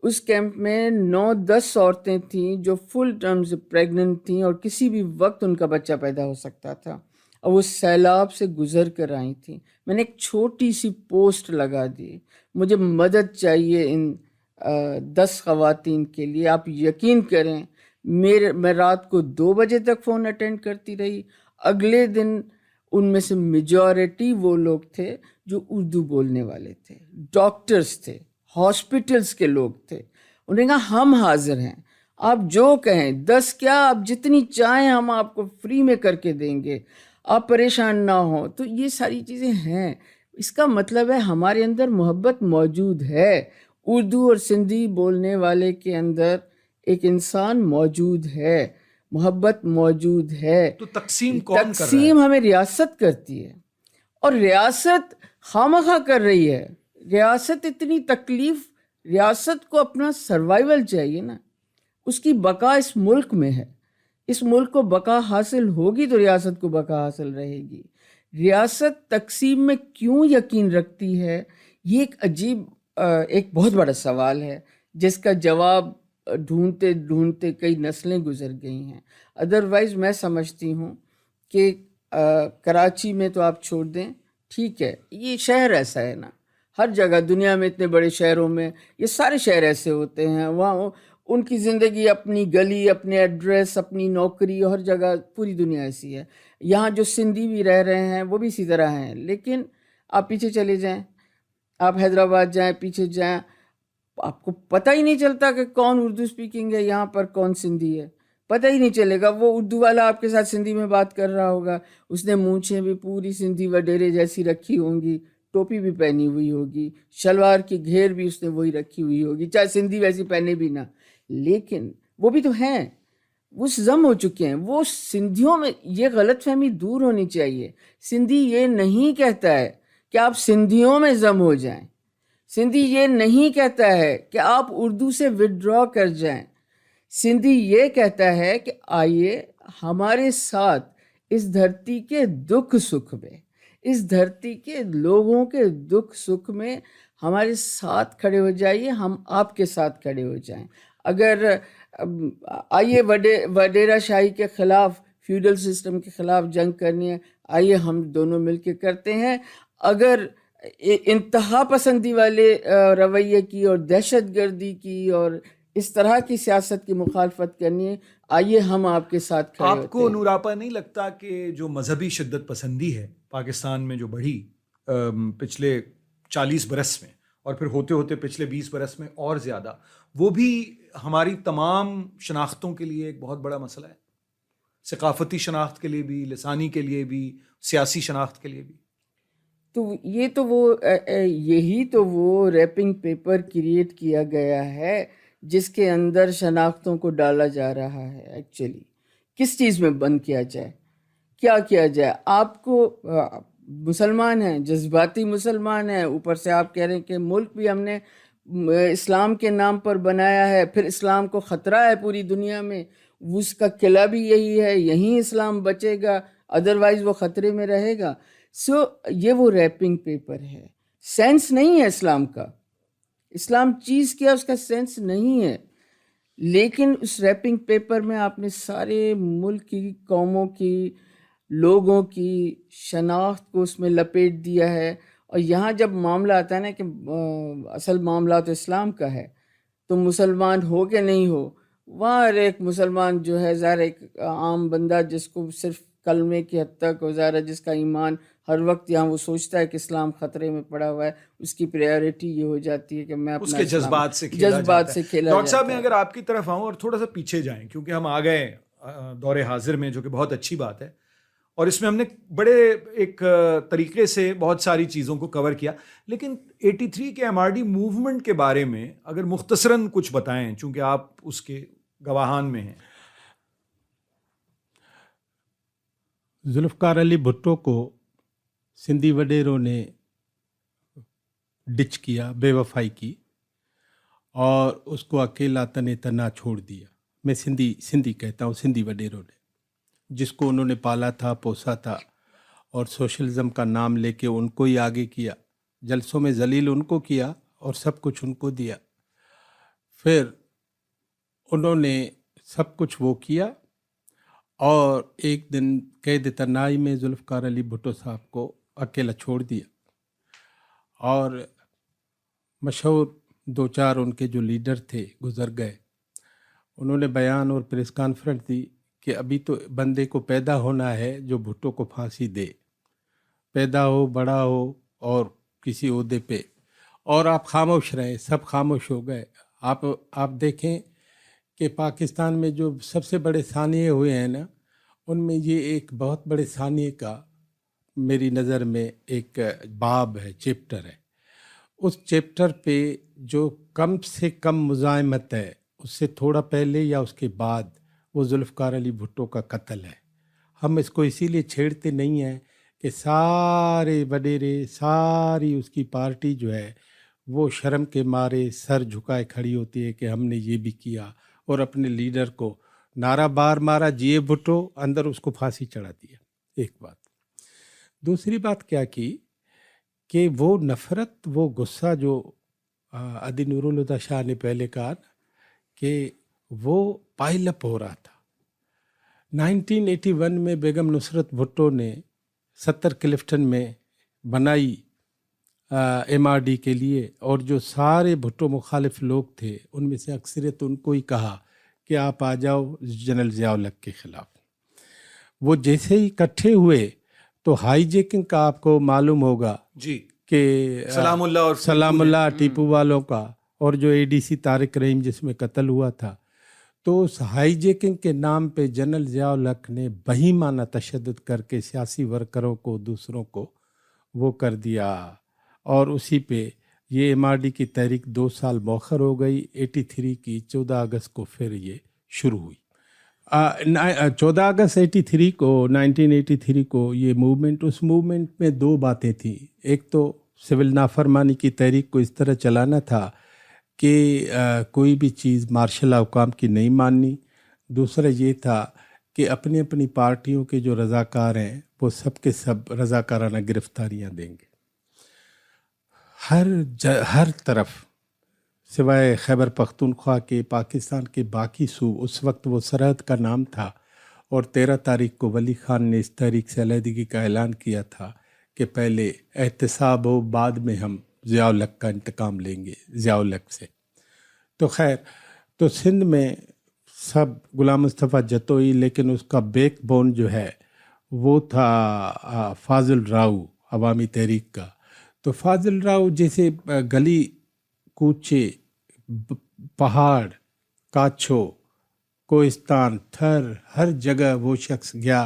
اس کیمپ میں 9-10 عورتیں تھیں جو فل ٹرمز پریگننٹ تھیں، اور کسی بھی وقت ان کا بچہ پیدا ہو سکتا تھا، اور وہ سیلاب سے گزر کر آئی تھیں. میں نے ایک چھوٹی سی پوسٹ لگا دی، مجھے مدد چاہیے ان 10 خواتین کے لیے. آپ یقین کریں، میں رات کو 2 بجے تک فون اٹینڈ کرتی رہی. اگلے دن ان میں سے میجورٹی وہ لوگ تھے جو اردو بولنے والے تھے، ڈاکٹرز تھے، ہاسپٹلس کے لوگ تھے. انہوں نے کہا ہم حاضر ہیں، آپ جو کہیں، 10 کیا، آپ جتنی چاہیں ہم آپ کو فری میں کر کے دیں گے، آپ پریشان نہ ہوں. تو یہ ساری چیزیں ہیں. اس کا مطلب ہے ہمارے اندر محبت موجود ہے. اردو اور سندھی بولنے والے کے اندر ایک انسان موجود ہے, محبت موجود ہے. تو تقسیم کون کر رہا ہے؟ تقسیم ہمیں ریاست کرتی ہے, اور ریاست خوامخواہ کر رہی ہے. ریاست اتنی تکلیف, ریاست کو اپنا سروائیول چاہیے نا, اس کی بقا اس ملک میں ہے. اس ملک کو بقا حاصل ہوگی تو ریاست کو بقا حاصل رہے گی. ریاست تقسیم میں کیوں یقین رکھتی ہے, یہ ایک عجیب ایک بہت بڑا سوال ہے جس کا جواب ڈھونڈتے ڈھونڈتے کئی نسلیں گزر گئی ہیں. ادروائز میں سمجھتی ہوں کہ کراچی میں تو آپ چھوڑ دیں, ٹھیک ہے, یہ شہر ایسا ہے نا, ہر جگہ دنیا میں اتنے بڑے شہروں میں یہ سارے شہر ایسے ہوتے ہیں, وہاں ان کی زندگی, اپنی گلی, اپنے ایڈریس, اپنی نوکری, ہر جگہ پوری دنیا ایسی ہے. یہاں جو سندھی بھی رہ رہے ہیں وہ بھی اسی طرح ہیں. لیکن آپ پیچھے چلے جائیں, آپ حیدرآباد جائیں, پیچھے جائیں, آپ کو پتہ ہی نہیں چلتا کہ کون اردو اسپیکنگ ہے یہاں پر, کون سندھی ہے, پتہ ہی نہیں چلے گا. وہ اردو والا آپ کے ساتھ سندھی میں بات کر رہا ہوگا, اس نے مونچھیں بھی پوری سندھی وڈیرے جیسی رکھی ہوں گی, ٹوپی بھی پہنی ہوئی ہوگی, شلوار کی گھیر بھی اس نے وہی رکھی ہوئی ہوگی, چاہے سندھی ویسی پہنے بھی نہ. لیکن وہ بھی تو ہیں, وہ ضم ہو چکے ہیں. وہ سندھیوں میں یہ غلط فہمی دور ہونی چاہیے. سندھی یہ نہیں کہتا ہے کہ آپ سندھیوں میں ضم ہو جائیں. سندھی یہ نہیں کہتا ہے کہ آپ اردو سے وڈرا کر جائیں. سندھی یہ کہتا ہے کہ آئیے ہمارے ساتھ اس دھرتی کے دکھ سکھ میں, اس دھرتی کے لوگوں کے دکھ سکھ میں ہمارے ساتھ کھڑے ہو جائیے, ہم آپ کے ساتھ کھڑے ہو جائیں. اگر آئیے وڈیرا شاہی کے خلاف, فیوڈل سسٹم کے خلاف جنگ کرنی ہے, آئیے ہم دونوں مل کے کرتے ہیں. اگر انتہا پسندی والے رویے کی اور دہشت گردی کی اور اس طرح کی سیاست کی مخالفت کرنی ہے, آئیے ہم آپ کے ساتھ کھڑے ہوتے ہیں. آپ کو نوراپا نہیں لگتا کہ جو مذہبی شدت پسندی ہے پاکستان میں جو بڑھی پچھلے 40 برس میں, اور پھر ہوتے ہوتے پچھلے 20 برس میں اور زیادہ, وہ بھی ہماری تمام شناختوں کے لیے ایک بہت بڑا مسئلہ ہے, ثقافتی شناخت کے لیے بھی, لسانی کے لیے بھی, سیاسی شناخت کے لیے بھی؟ تو یہی تو وہ ریپنگ پیپر کریٹ کیا گیا ہے جس کے اندر شناختوں کو ڈالا جا رہا ہے. ایکچولی کس چیز میں بند کیا جائے, کیا کیا جائے؟ آپ کو مسلمان ہیں, جذباتی مسلمان ہیں, اوپر سے آپ کہہ رہے ہیں کہ ملک بھی ہم نے اسلام کے نام پر بنایا ہے, پھر اسلام کو خطرہ ہے پوری دنیا میں, اس کا قلعہ بھی یہی ہے, یہیں اسلام بچے گا, ادروائز وہ خطرے میں رہے گا. یہ وہ ریپنگ پیپر ہے, سینس نہیں ہے اسلام کا. اسلام چیز کیا اس کا سینس نہیں ہے. لیکن اس ریپنگ پیپر میں آپ نے سارے ملک کی قوموں کی, لوگوں کی شناخت کو اس میں لپیٹ دیا ہے. اور یہاں جب معاملہ آتا ہے نا کہ اصل معاملہ تو اسلام کا ہے, تم مسلمان ہو کہ نہیں ہو, وہاں ایک مسلمان جو ہے ظاہر ایک عام بندہ جس کو صرف کلمے کی حد تک ظاہر جس کا ایمان ہر وقت یہاں وہ سوچتا ہے کہ اسلام خطرے میں پڑا ہوا ہے, اس کی پریارٹی یہ ہو جاتی ہے کہ میں اس اپنا کے جذبات سے کھیلا ڈاکٹر صاحب میں اگر آپ کی طرف آؤں اور تھوڑا سا پیچھے جائیں, کیونکہ ہم آ گئے دور حاضر میں, جو کہ بہت اچھی بات ہے, اور اس میں ہم نے بڑے ایک طریقے سے بہت ساری چیزوں کو کور کیا. لیکن 83 کے MRD موومنٹ کے بارے میں اگر مختصراً کچھ بتائیں, چونکہ آپ اس کے گواہان میں ہیں. ذوالفقار علی بھٹو کو سندھی وڈیروں نے ڈچ کیا, بے وفائی کی, اور اس کو اکیلا تنے تنا چھوڑ دیا. میں سندھی کہتا ہوں, سندھی وڈیروں نے, جس کو انہوں نے پالا تھا, پوسا تھا, اور سوشلزم کا نام لے کے ان کو ہی آگے کیا, جلسوں میں ذلیل ان کو کیا اور سب کچھ ان کو دیا. پھر انہوں نے سب کچھ وہ کیا, اور ایک دن قید تنہائی میں ذوالفقار علی بھٹو صاحب کو اکیلا چھوڑ دیا. اور مشہور 2-4 ان کے جو لیڈر تھے گزر گئے. انہوں نے بیان اور پریس کانفرنس دی کہ ابھی تو بندے کو پیدا ہونا ہے جو بھٹو کو پھانسی دے, پیدا ہو, بڑا ہو اور کسی عہدے پہ, اور آپ خاموش رہیں. سب خاموش ہو گئے. آپ دیکھیں کہ پاکستان میں جو سب سے بڑے ثانیے ہوئے ہیں نا, ان میں یہ ایک بہت بڑے ثانیے کا میری نظر میں ایک باب ہے، چیپٹر ہے. اس چیپٹر پہ جو کم سے کم مزاحمت ہے اس سے تھوڑا پہلے یا اس کے بعد وہ ذوالفقار علی بھٹو کا قتل ہے. ہم اس کو اسی لیے چھیڑتے نہیں ہیں کہ سارے وڈیرے، ساری اس کی پارٹی جو ہے وہ شرم کے مارے سر جھکائے کھڑی ہوتی ہے کہ ہم نے یہ بھی کیا، اور اپنے لیڈر کو نعرہ بار مارا جیے بھٹو، اندر اس کو پھانسی چڑھا دیا. ایک بات. دوسری بات کیا کی کہ وہ نفرت، وہ غصہ جو عدی نور الہدیٰ شاہ نے پہلے کہا کہ وہ پائل اپ ہو رہا تھا. 1981 میں بیگم نصرت بھٹو نے 70 کلفٹن میں بنائی MRD کے لیے، اور جو سارے بھٹو مخالف لوگ تھے ان میں سے اکثریت ان کو ہی کہا کہ آپ آ جاؤ جنرل ضیاء الحق کے خلاف. وہ جیسے ہی اکٹھے ہوئے تو ہائی جیکنگ کا آپ کو معلوم ہوگا جی کہ سلام اللہ اور سلام اللہ ٹیپو والوں کا، اور جو ADC طارق رحیم جس میں قتل ہوا تھا. تو اس ہائی جیکنگ کے نام پہ جنرل ضیاء الحق نے بہیمانہ تشدد کر کے سیاسی ورکروں کو، دوسروں کو وہ کر دیا، اور اسی پہ یہ MRD کی تحریک 2 سال مؤخر ہو گئی. 83 کی 14 اگست کو پھر یہ شروع ہوئی. 14 اگست 83 کو 1983 کو یہ موومنٹ، اس موومنٹ میں 2 باتیں تھیں. ایک تو سول نافرمانی کی تحریک کو اس طرح چلانا تھا کہ کوئی بھی چیز مارشل حکام کی نہیں ماننی. دوسرا یہ تھا کہ اپنی اپنی پارٹیوں کے جو رضاکار ہیں وہ سب کے سب رضاکارانہ گرفتاریاں دیں گے. ہر طرف سوائے خیبر پختونخوا کے، پاکستان کے باقی صوبوں، اس وقت وہ سرحد کا نام تھا، اور 13 تاریخ کو ولی خان نے اس تحریک سے علیحدگی کا اعلان کیا تھا کہ پہلے احتساب ہو، بعد میں ہم ضیاء الحق کا انتقام لیں گے ضیاء الحق سے. تو خیر، تو سندھ میں سب غلام مصطفیٰ جتوئی، لیکن اس کا بیک بون جو ہے وہ تھا فاضل راؤ عوامی تحریک کا. تو فاضل راؤ جیسے گلی کوچے، پہاڑ، کاچھو، کوہستان، تھر، ہر جگہ وہ شخص گیا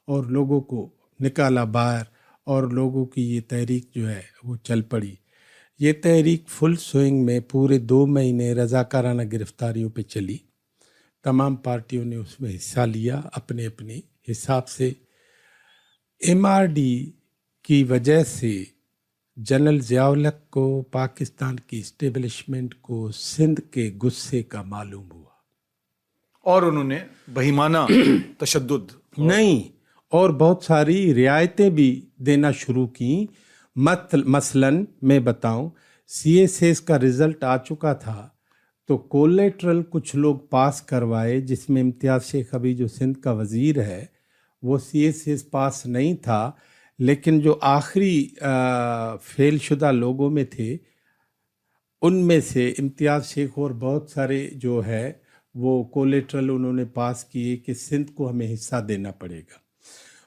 اور لوگوں کو نکالا باہر، اور لوگوں کی یہ تحریک جو ہے وہ چل پڑی. یہ تحریک فل سوئنگ میں پورے 2 مہینے رضاکارانہ گرفتاریوں پہ چلی. تمام پارٹیوں نے اس میں حصہ لیا اپنے اپنے حساب سے. MRD کی وجہ سے جنرل ضیاء الحق کو، پاکستان کی اسٹیبلشمنٹ کو سندھ کے غصے کا معلوم ہوا، اور انہوں نے بہیمانہ تشدد نہیں، اور بہت ساری رعایتیں بھی دینا شروع کیں. مثلاً میں بتاؤں، CSS کا رزلٹ آ چکا تھا تو کولیٹرل کچھ لوگ پاس کروائے، جس میں امتیاز شیخ ابھی جو سندھ کا وزیر ہے وہ CSS پاس نہیں تھا، لیکن جو آخری فیل شدہ لوگوں میں تھے ان میں سے امتیاز شیخ اور بہت سارے جو ہے وہ کولیٹرل انہوں نے پاس کیے کہ سندھ کو ہمیں حصہ دینا پڑے گا.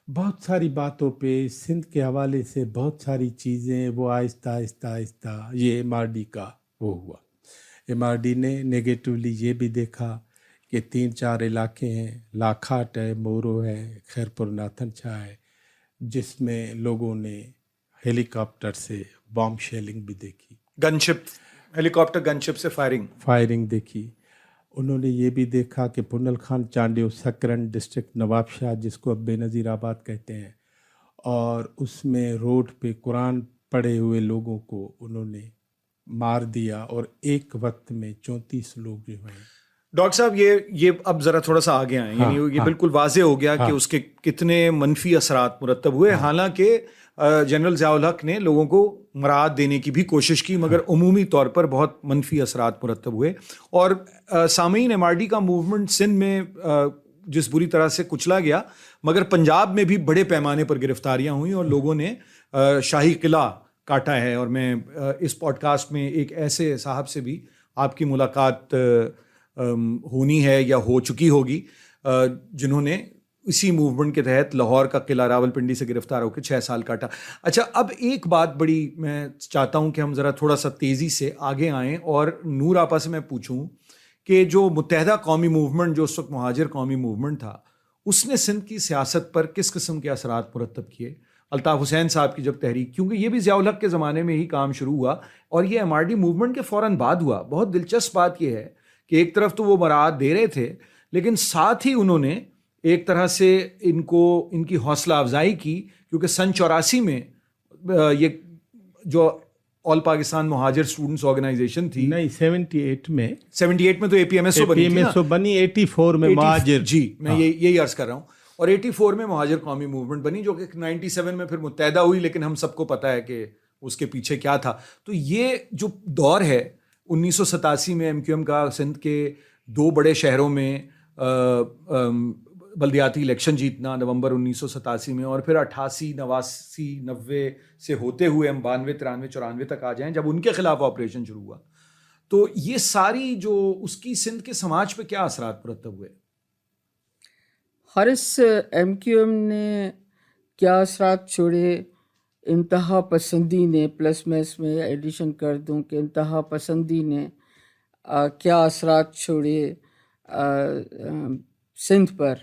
بہت ساری باتوں پہ سندھ کے حوالے سے بہت ساری چیزیں وہ آہستہ آہستہ آہستہ یہ MRD کا وہ ہوا. MRD نے نیگیٹولی یہ بھی دیکھا کہ 3-4 علاقے ہیں، لاکھاٹ ہے، مورو ہے، خیرپور ناتھن چھا ہے، جس میں لوگوں نے ہیلی کاپٹر سے بام شیلنگ بھی دیکھی، گن شپ، ہیلی کاپٹر گن شپ سے فائرنگ دیکھی. انہوں نے یہ بھی دیکھا کہ پنل خان چانڈیو سکرن ڈسٹرکٹ نواب شاہ، جس کو اب بے نظیر آباد کہتے ہیں، اور اس میں روڈ پہ قرآن پڑھے ہوئے لوگوں کو انہوں نے مار دیا، اور ایک وقت میں 34 لوگ جو ہیں. ڈاکٹر صاحب یہ اب ذرا تھوڑا سا آگے آئیں، یعنی یہ بالکل واضح ہو گیا کہ اس کے کتنے منفی اثرات مرتب ہوئے. حالانکہ جنرل ضیاء الحق نے لوگوں کو مراعات دینے کی بھی کوشش کی، مگر عمومی طور پر بہت منفی اثرات مرتب ہوئے. اور سامعین، MRD کا موومنٹ سندھ میں جس بری طرح سے کچلا گیا، مگر پنجاب میں بھی بڑے پیمانے پر گرفتاریاں ہوئیں اور لوگوں نے شاہی قلعہ کاٹا ہے. اور میں اس پوڈ کاسٹ میں ایک ایسے صاحب سے بھی آپ کی ملاقات ہونی ہے یا ہو چکی ہوگی جنہوں نے اسی موومنٹ کے تحت لاہور کا قلعہ راولپنڈی سے گرفتار ہو کے 6 سال کاٹا. اچھا، اب ایک بات بڑی میں چاہتا ہوں کہ ہم ذرا تھوڑا سا تیزی سے آگے آئیں اور نور آپا سے میں پوچھوں کہ جو متحدہ قومی موومنٹ، جو اس وقت مہاجر قومی موومنٹ تھا، اس نے سندھ کی سیاست پر کس قسم کے اثرات مرتب کیے؟ الطاف حسین صاحب کی جب تحریک، کیونکہ یہ بھی ضیاء الحق کے زمانے میں ہی کام شروع ہوا اور یہ ایم آر ڈی موومنٹ کے فوراً بعد ہوا. بہت دلچسپ بات یہ ہے کہ ایک طرف تو وہ مراعات دے رہے تھے لیکن ساتھ ہی انہوں نے ایک طرح سے ان کی حوصلہ افزائی کی، کیونکہ سن 84 میں یہ جو آل پاکستان مہاجر اسٹوڈنٹس آرگنائزیشن تھی، نہیں 78 میں 78 میں تو اے پی ایم ایس او بنی تھی نا، بنی 84 میں مہاجر. جی میں یہی عرض کر رہا ہوں. اور 84 میں مہاجر قومی موومنٹ بنی جو کہ 97 میں پھر متحدہ ہوئی، لیکن ہم سب کو پتہ ہے کہ اس کے پیچھے کیا تھا. تو یہ جو دور ہے 1987 میں ایم کیو ایم کا سندھ کے 2 بڑے شہروں میں بلدیاتی الیکشن جیتنا نومبر 1987 میں، اور پھر 88 89 90 سے ہوتے ہوئے ہم 92 93 94 تک آ جائیں جب ان کے خلاف آپریشن شروع ہوا. تو یہ ساری جو اس کی سندھ کے سماج پہ کیا اثرات مرتب ہوئے؟ حارث، ایم کیو ایم نے کیا اثرات چھوڑے؟ انتہا پسندی نے، پلس میں اس میں ایڈیشن کر دوں کہ انتہا پسندی نے کیا اثرات چھوڑے سندھ پر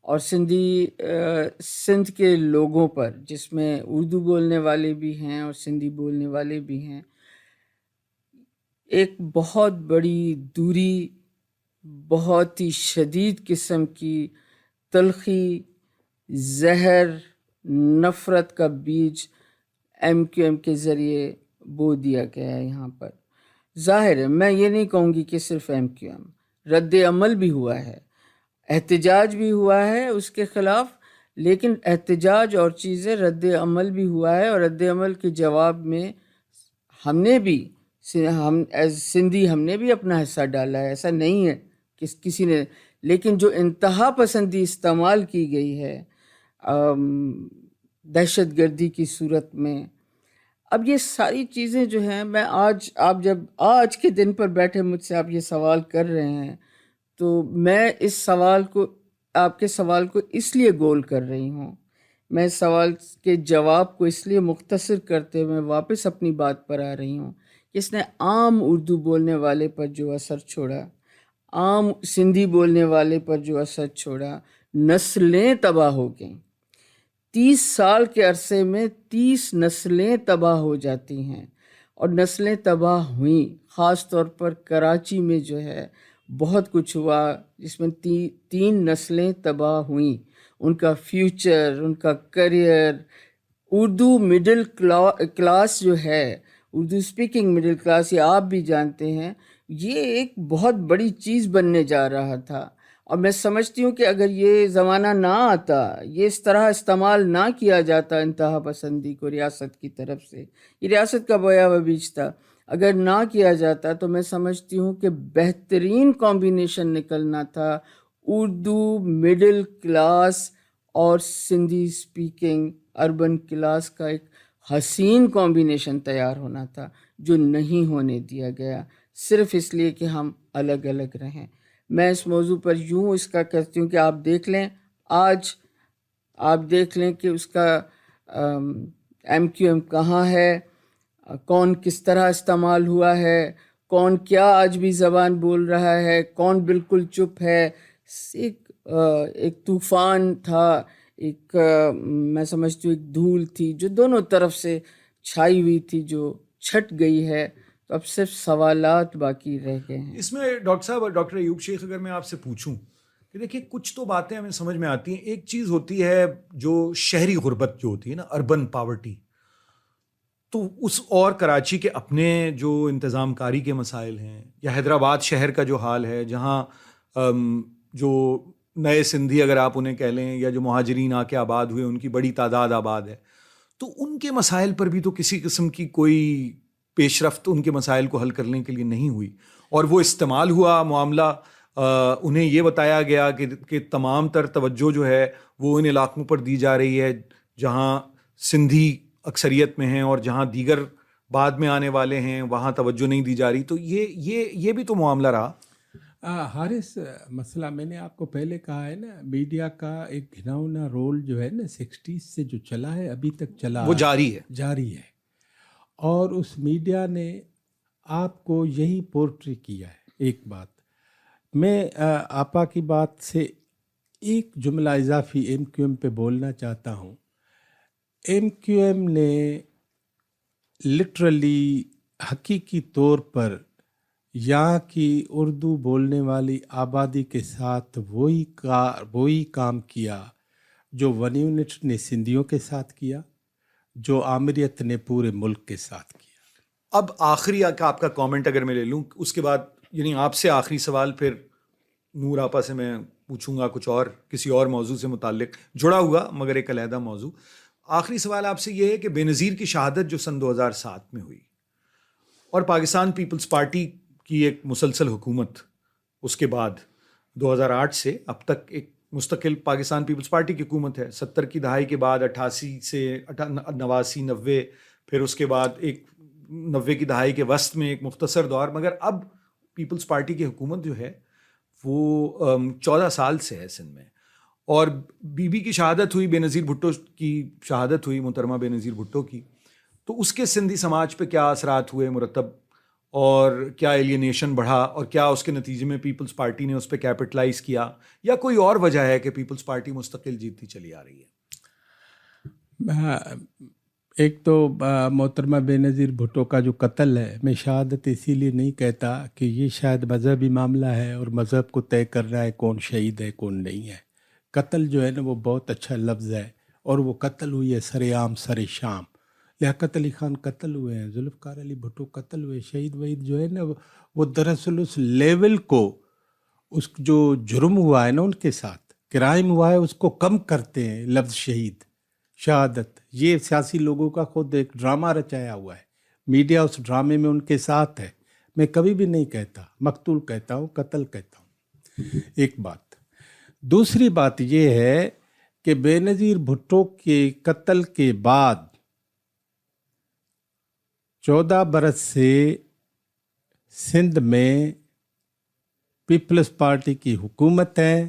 اور سندھ کے لوگوں پر، جس میں اردو بولنے والے بھی ہیں اور سندھی بولنے والے بھی ہیں. ایک بہت بڑی دوری، بہت ہی شدید قسم کی تلخی، زہر، نفرت کا بیج ایم کیو ایم کے ذریعے بو دیا گیا ہے یہاں پر. ظاہر ہے، میں یہ نہیں کہوں گی کہ صرف ایم کیو ایم، رد عمل بھی ہوا ہے، احتجاج بھی ہوا ہے اس کے خلاف، لیکن احتجاج اور چیزیں، رد عمل بھی ہوا ہے، اور رد عمل کے جواب میں ہم نے بھی، سندھی ہم نے بھی اپنا حصہ ڈالا ہے. ایسا نہیں ہے کہ کسی نے، لیکن جو انتہا پسندی استعمال کی گئی ہے دہشت گردی کی صورت میں، اب یہ ساری چیزیں جو ہیں، میں آپ جب آج کے دن پر بیٹھے مجھ سے آپ یہ سوال کر رہے ہیں تو میں اس سوال کو، آپ کے سوال کو اس لیے گول کر رہی ہوں، میں اس سوال کے جواب کو اس لیے مختصر کرتے ہوئے واپس اپنی بات پر آ رہی ہوں کہ اس نے عام اردو بولنے والے پر جو اثر چھوڑا، عام سندھی بولنے والے پر جو اثر چھوڑا، نسلیں تباہ ہو گئیں. 30 سال کے عرصے میں 30 نسلیں تباہ ہو جاتی ہیں، اور نسلیں تباہ ہوئیں. خاص طور پر کراچی میں جو ہے بہت کچھ ہوا، جس میں 3 نسلیں تباہ ہوئیں. ان کا فیوچر، ان کا کریئر، اردو مڈل کلاس جو ہے، اردو اسپیکنگ مڈل کلاس، یہ آپ بھی جانتے ہیں، یہ ایک بہت بڑی چیز بننے جا رہا تھا. اور میں سمجھتی ہوں کہ اگر یہ زمانہ نہ آتا، یہ اس طرح استعمال نہ کیا جاتا انتہا پسندی کو ریاست کی طرف سے، یہ ریاست کا بویا ہوا بیج تھا، اگر نہ کیا جاتا تو میں سمجھتی ہوں کہ بہترین کمبینیشن نکلنا تھا. اردو مڈل کلاس اور سندھی اسپیکنگ اربن کلاس کا ایک حسین کمبینیشن تیار ہونا تھا، جو نہیں ہونے دیا گیا، صرف اس لیے کہ ہم الگ الگ رہیں. میں اس موضوع پر یوں اس کا کہتی ہوں کہ آپ دیکھ لیں، آج آپ دیکھ لیں کہ اس کا ایم کیو ایم کہاں ہے، کون کس طرح استعمال ہوا ہے، کون کیا آج بھی زبان بول رہا ہے، کون بالکل چپ ہے. ایک طوفان تھا، ایک میں سمجھتی ہوں ایک دھول تھی جو دونوں طرف سے چھائی ہوئی تھی، جو چھٹ گئی ہے. تو اب صرف سوالات باقی رہ گئے ہیں. اس میں ڈاکٹر صاحب اور ڈاکٹر ایوب شیخ، اگر میں آپ سے پوچھوں کہ دیکھیے کچھ تو باتیں ہمیں سمجھ میں آتی ہیں. ایک چیز ہوتی ہے جو شہری غربت جو ہوتی ہے نا، اربن پاورٹی، تو اس اور کراچی کے اپنے جو انتظام کاری کے مسائل ہیں، یا حیدرآباد شہر کا جو حال ہے، جہاں جو نئے سندھی اگر آپ انہیں کہہ لیں، یا جو مہاجرین آ کے آباد ہوئے ان کی بڑی تعداد آباد ہے، تو ان کے مسائل پر بھی تو کسی قسم کی کوئی پیش رفت ان کے مسائل کو حل کرنے کے لیے نہیں ہوئی. اور وہ استعمال ہوا معاملہ، انہیں یہ بتایا گیا کہ تمام تر توجہ جو ہے وہ ان علاقوں پر دی جا رہی ہے جہاں سندھی اکثریت میں ہیں، اور جہاں دیگر بعد میں آنے والے ہیں وہاں توجہ نہیں دی جا رہی. تو یہ بھی تو معاملہ رہا. حارث، مسئلہ میں نے آپ کو پہلے کہا ہے نا، میڈیا کا ایک گھناؤنا رول جو ہے نا 60s سے جو چلا ہے ابھی تک چلا، وہ جاری ہے. اور اس میڈیا نے آپ کو یہی پورٹری کیا ہے. ایک بات میں آپا کی بات سے ایک جملہ اضافی ایم کیو ایم پہ بولنا چاہتا ہوں. ایم کیو ایم نے لٹرلی حقیقی طور پر یہاں کی اردو بولنے والی آبادی کے ساتھ وہی کام کیا جو ون یونٹ نے سندھیوں کے ساتھ کیا، جو آمریت نے پورے ملک کے ساتھ کیا۔ اب آخری آپ کا کامنٹ اگر میں لے لوں، اس کے بعد یعنی آپ سے آخری سوال پھر نور آپا سے میں پوچھوں گا کچھ اور کسی اور موضوع سے متعلق جڑا ہوا مگر ایک علیحدہ موضوع۔ آخری سوال آپ سے یہ ہے کہ بے نظیر کی شہادت جو سن 2007 میں ہوئی اور پاکستان پیپلز پارٹی کی ایک مسلسل حکومت، اس کے بعد 2008 سے اب تک ایک مستقل پاکستان پیپلز پارٹی کی حکومت ہے، 70 کی دہائی کے بعد 88 سے 89 90، پھر اس کے بعد ایک 90 کی دہائی کے وسط میں ایک مختصر دور، مگر اب پیپلز پارٹی کی حکومت جو ہے وہ 14 سال سے ہے سندھ میں، اور بی بی کی شہادت ہوئی، بے نظیر بھٹو کی شہادت ہوئی، محترمہ بے نظیر بھٹو کی، تو اس کے سندھی سماج پہ کیا اثرات ہوئے مرتب، اور کیا ایلینیشن بڑھا، اور کیا اس کے نتیجے میں پیپلز پارٹی نے اس پہ کیپٹلائز کیا، یا کوئی اور وجہ ہے کہ پیپلز پارٹی مستقل جیتتی چلی آ رہی ہے؟ ایک تو محترمہ بے نظیر بھٹو کا جو قتل ہے، میں شہادت اسی لیے نہیں کہتا کہ یہ شاید مذہبی معاملہ ہے اور مذہب کو طے کر رہا ہے کون شہید ہے کون نہیں ہے۔ قتل جو ہے نا وہ بہت اچھا لفظ ہے، اور وہ قتل ہوئی ہے سر عام سر شام۔ لیاقت علی خان قتل ہوئے ہیں، ذوالفقار علی بھٹو قتل ہوئے، شہید وحید جو ہے نا وہ دراصل اس لیول کو، اس جو جرم ہوا ہے نا ان کے ساتھ کرائم ہوا ہے، اس کو کم کرتے ہیں لفظ شہید شہادت۔ یہ سیاسی لوگوں کا خود ایک ڈرامہ رچایا ہوا ہے، میڈیا اس ڈرامے میں ان کے ساتھ ہے۔ میں کبھی بھی نہیں کہتا مقتول، کہتا ہوں قتل کہتا ہوں۔ ایک بات۔ دوسری بات یہ ہے کہ بے نظیر بھٹو کے قتل کے بعد 14 برس سے سندھ میں پیپلز پارٹی کی حکومت ہے۔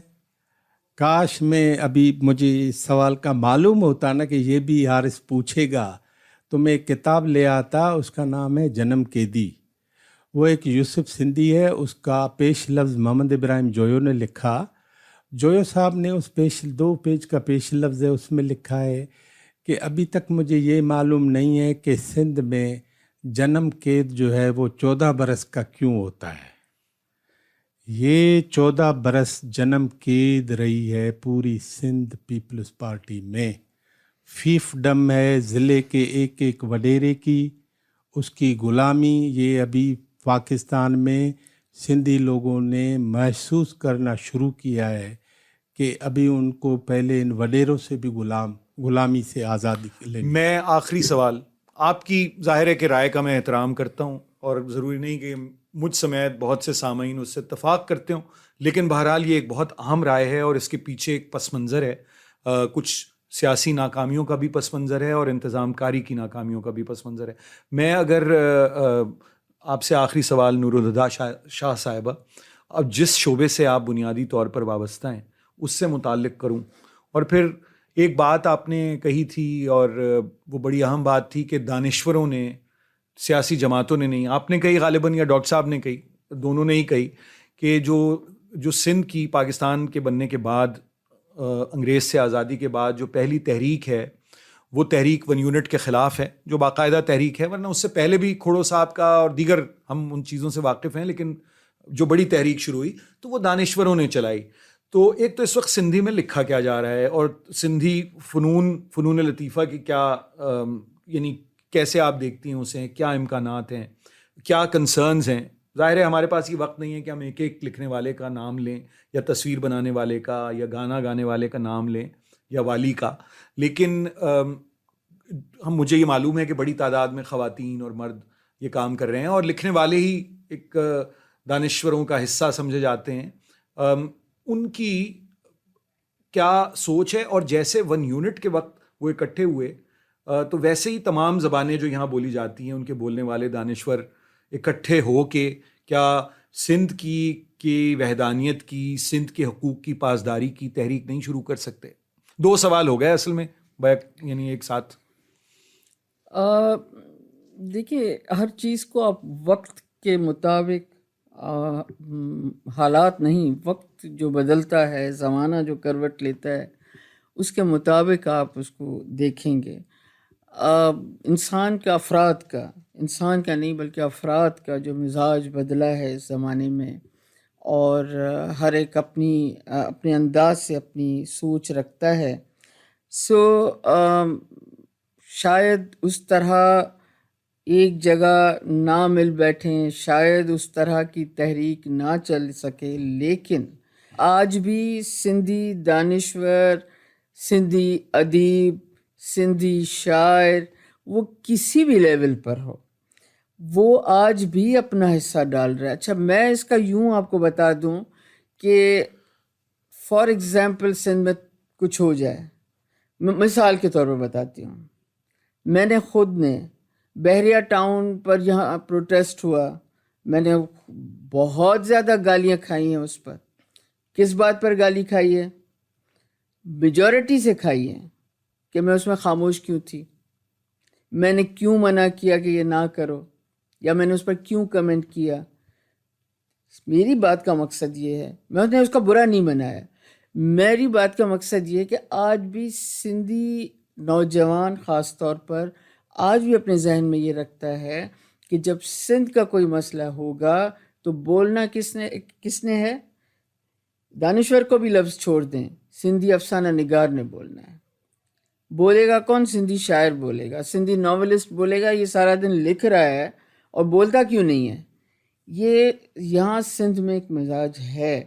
کاش میں ابھی مجھے اس سوال کا معلوم ہوتا نا کہ یہ بھی حارث پوچھے گا، تو میں ایک کتاب لے آتا، اس کا نام ہے جنم قیدی۔ وہ ایک یوسف سندھی ہے، اس کا پیش لفظ محمد ابراہیم جویو نے لکھا۔ جویو صاحب نے اس 2 پیج کا پیش لفظ ہے، اس میں لکھا ہے کہ ابھی تک مجھے یہ معلوم نہیں ہے کہ سندھ میں جنم قید جو ہے وہ 14 برس کا کیوں ہوتا ہے۔ یہ 14 برس جنم قید رہی ہے پوری سندھ پیپلز پارٹی میں، فیفڈم ہے ضلع کے ایک ایک وڈیرے کی، اس کی غلامی یہ ابھی پاکستان میں سندھی لوگوں نے محسوس کرنا شروع کیا ہے کہ ابھی ان کو پہلے ان وڈیروں سے بھی غلامی سے آزادی لینی۔ میں آخری سوال، آپ کی ظاہر ہے کہ رائے کا میں احترام کرتا ہوں، اور ضروری نہیں کہ مجھ سمیت بہت سے سامعین اس سے اتفاق کرتے ہوں، لیکن بہرحال یہ ایک بہت اہم رائے ہے، اور اس کے پیچھے ایک پس منظر ہے، کچھ سیاسی ناکامیوں کا بھی پس منظر ہے، اور انتظام کاری کی ناکامیوں کا بھی پس منظر ہے۔ میں اگر آپ سے آخری سوال نور الہدیٰ شاہ صاحبہ، اب جس شعبے سے آپ بنیادی طور پر وابستہ ہیں اس سے متعلق کروں، اور پھر ایک بات آپ نے کہی تھی، اور وہ بڑی اہم بات تھی کہ دانشوروں نے، سیاسی جماعتوں نے نہیں، آپ نے کہی غالباً یا ڈاکٹر صاحب نے کہی، دونوں نے ہی کہی، کہ جو سندھ کی پاکستان کے بننے کے بعد، انگریز سے آزادی کے بعد جو پہلی تحریک ہے، وہ تحریک ون یونٹ کے خلاف ہے، جو باقاعدہ تحریک ہے، ورنہ اس سے پہلے بھی کھوڑو صاحب کا اور دیگر ہم ان چیزوں سے واقف ہیں، لیکن جو بڑی تحریک شروع ہوئی تو وہ دانشوروں نے چلائی۔ تو ایک تو اس وقت سندھی میں لکھا کیا جا رہا ہے، اور سندھی فنون لطیفہ کی کیا یعنی کیسے آپ دیکھتی ہیں اسے، کیا امکانات ہیں، کیا کنسرنز ہیں؟ ظاہر ہے ہمارے پاس یہ وقت نہیں ہے کہ ہم ایک ایک لکھنے والے کا نام لیں، یا تصویر بنانے والے کا، یا گانا گانے والے کا نام لیں، یا والی کا، لیکن مجھے یہ معلوم ہے کہ بڑی تعداد میں خواتین اور مرد یہ کام کر رہے ہیں، اور لکھنے والے ہی ایک دانشوروں کا حصہ سمجھے جاتے ہیں۔ ان کی کیا سوچ ہے؟ اور جیسے ون یونٹ کے وقت وہ اکٹھے ہوئے، تو ویسے ہی تمام زبانیں جو یہاں بولی جاتی ہیں، ان کے بولنے والے دانشور اکٹھے ہو کے کیا سندھ کی وحدانیت کی، سندھ کے حقوق کی پاسداری کی تحریک نہیں شروع کر سکتے؟ 2 سوال ہو گئے اصل میں، یعنی ایک ساتھ۔ دیکھیے، ہر چیز کو آپ وقت کے مطابق، حالات نہیں، وقت جو بدلتا ہے، زمانہ جو کروٹ لیتا ہے، اس کے مطابق آپ اس کو دیکھیں گے۔ انسان کا نہیں بلکہ افراد کا جو مزاج بدلا ہے اس زمانے میں، اور ہر ایک اپنے انداز سے اپنی سوچ رکھتا ہے. سو شاید اس طرح ایک جگہ نہ مل بیٹھیں، شاید اس طرح کی تحریک نہ چل سکے، لیکن آج بھی سندھی دانشور، سندھی ادیب، سندھی شاعر، وہ کسی بھی لیول پر ہو، وہ آج بھی اپنا حصہ ڈال رہا ہے. اچھا، میں اس کا یوں آپ کو بتا دوں کہ فار ایگزامپل سندھ میں کچھ ہو جائے، مثال کے طور پر بتاتی ہوں، میں نے خود نے بحریہ ٹاؤن پر یہاں پروٹیسٹ ہوا، میں نے بہت زیادہ گالیاں کھائی ہیں اس پر. کس بات پر گالی کھائی ہے؟ میجورٹی سے کھائی ہے کہ میں اس میں خاموش کیوں تھی، میں نے کیوں منع کیا کہ یہ نہ کرو، یا میں نے اس پر کیوں کمنٹ کیا. میری بات کا مقصد یہ ہے، میں نے اس کا برا نہیں بنایا، میری بات کا مقصد یہ ہے کہ آج بھی سندھی نوجوان خاص طور پر آج بھی اپنے ذہن میں یہ رکھتا ہے کہ جب سندھ کا کوئی مسئلہ ہوگا تو بولنا کس نے ہے. دانشور کو بھی لفظ چھوڑ دیں، سندھی افسانہ نگار نے بولنا ہے. بولے گا کون؟ سندھی شاعر بولے گا، سندھی ناولسٹ بولے گا یہ سارا دن لکھ رہا ہے اور بولتا کیوں نہیں ہے. یہ یہاں سندھ میں ایک مزاج ہے،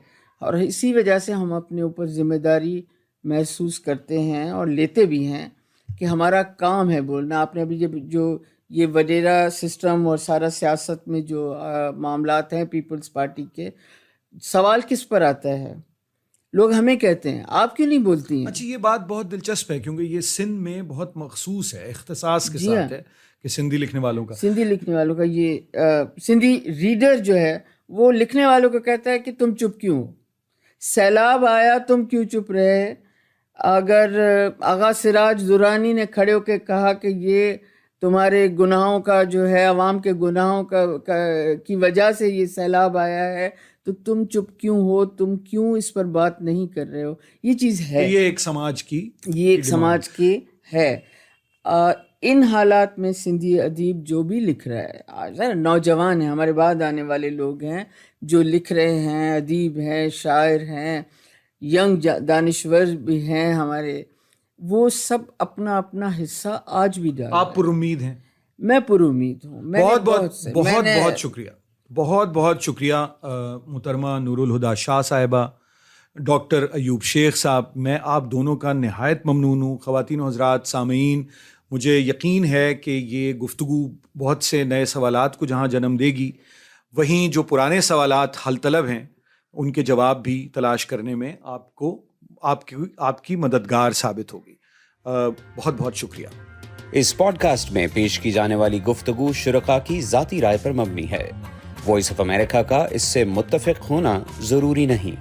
اور اسی وجہ سے ہم اپنے اوپر ذمہ داری محسوس کرتے ہیں اور لیتے بھی ہیں کہ ہمارا کام ہے بولنا. آپ نے ابھی جو یہ وڈیرا سسٹم اور سارا سیاست میں جو معاملات ہیں پیپلز پارٹی کے، سوال کس پر آتا ہے؟ لوگ ہمیں کہتے ہیں آپ کیوں نہیں بولتی ہیں. اچھا، یہ بات بہت دلچسپ ہے کیونکہ یہ سندھ میں بہت مخصوص ہے، اختصاص کے ساتھ ہے کہ سندھی لکھنے والوں کا یہ سندھی ریڈر جو ہے وہ لکھنے والوں کو کہتا ہے کہ تم چپ کیوں ہو، سیلاب آیا تم کیوں چپ رہے. اگر آغا سراج درانی نے کھڑے ہو کے کہا کہ یہ تمہارے گناہوں کا جو ہے، عوام کے گناہوں کی وجہ سے یہ سیلاب آیا ہے، تو تم چپ کیوں ہو، تم کیوں اس پر بات نہیں کر رہے ہو. یہ چیز ہے، یہ ایک سماج کی ہے. ان حالات میں سندھی ادیب جو بھی لکھ رہا ہے، نوجوان ہیں، ہمارے بعد آنے والے لوگ ہیں جو لکھ رہے ہیں، ادیب ہیں، شاعر ہیں، ینگ دانشور بھی ہیں ہمارے، وہ سب اپنا اپنا حصہ آج بھی ڈال. آپ پر امید ہیں؟ میں پر امید ہوں. بہت شکریہ، بہت شکریہ محترمہ نور الہدیٰ شاہ صاحبہ، ڈاکٹر ایوب شیخ صاحب. میں آپ دونوں کا نہایت ممنون ہوں. خواتین و حضرات، سامعین، مجھے یقین ہے کہ یہ گفتگو بہت سے نئے سوالات کو جہاں جنم دے گی، وہیں جو پرانے سوالات حل طلب ہیں ان کے جواب بھی تلاش کرنے میں آپ کی مددگار ثابت ہوگی. بہت شکریہ. اس پوڈ کاسٹ میں پیش کی جانے والی گفتگو شرکاء کی ذاتی رائے پر مبنی ہے. وائس آف امریکہ کا اس سے متفق ہونا ضروری نہیں.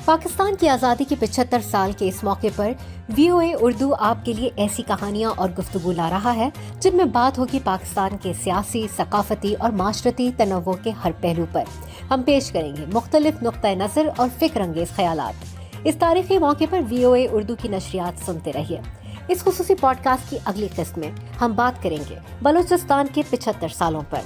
پاکستان کی آزادی کے 75 سال کے اس موقع پر VOA اردو آپ کے لیے ایسی کہانیاں اور گفتگو لا رہا ہے جن میں بات ہوگی پاکستان کے سیاسی، ثقافتی اور معاشرتی تنوع کے ہر پہلو پر. ہم پیش کریں گے مختلف نقطۂ نظر اور فکر انگیز خیالات. اس تاریخی موقع پر VOA اردو کی نشریات سنتے رہیے. اس خصوصی پوڈ کاسٹ کی اگلی قسط میں ہم بات کریں گے بلوچستان کے 75 سالوں پر.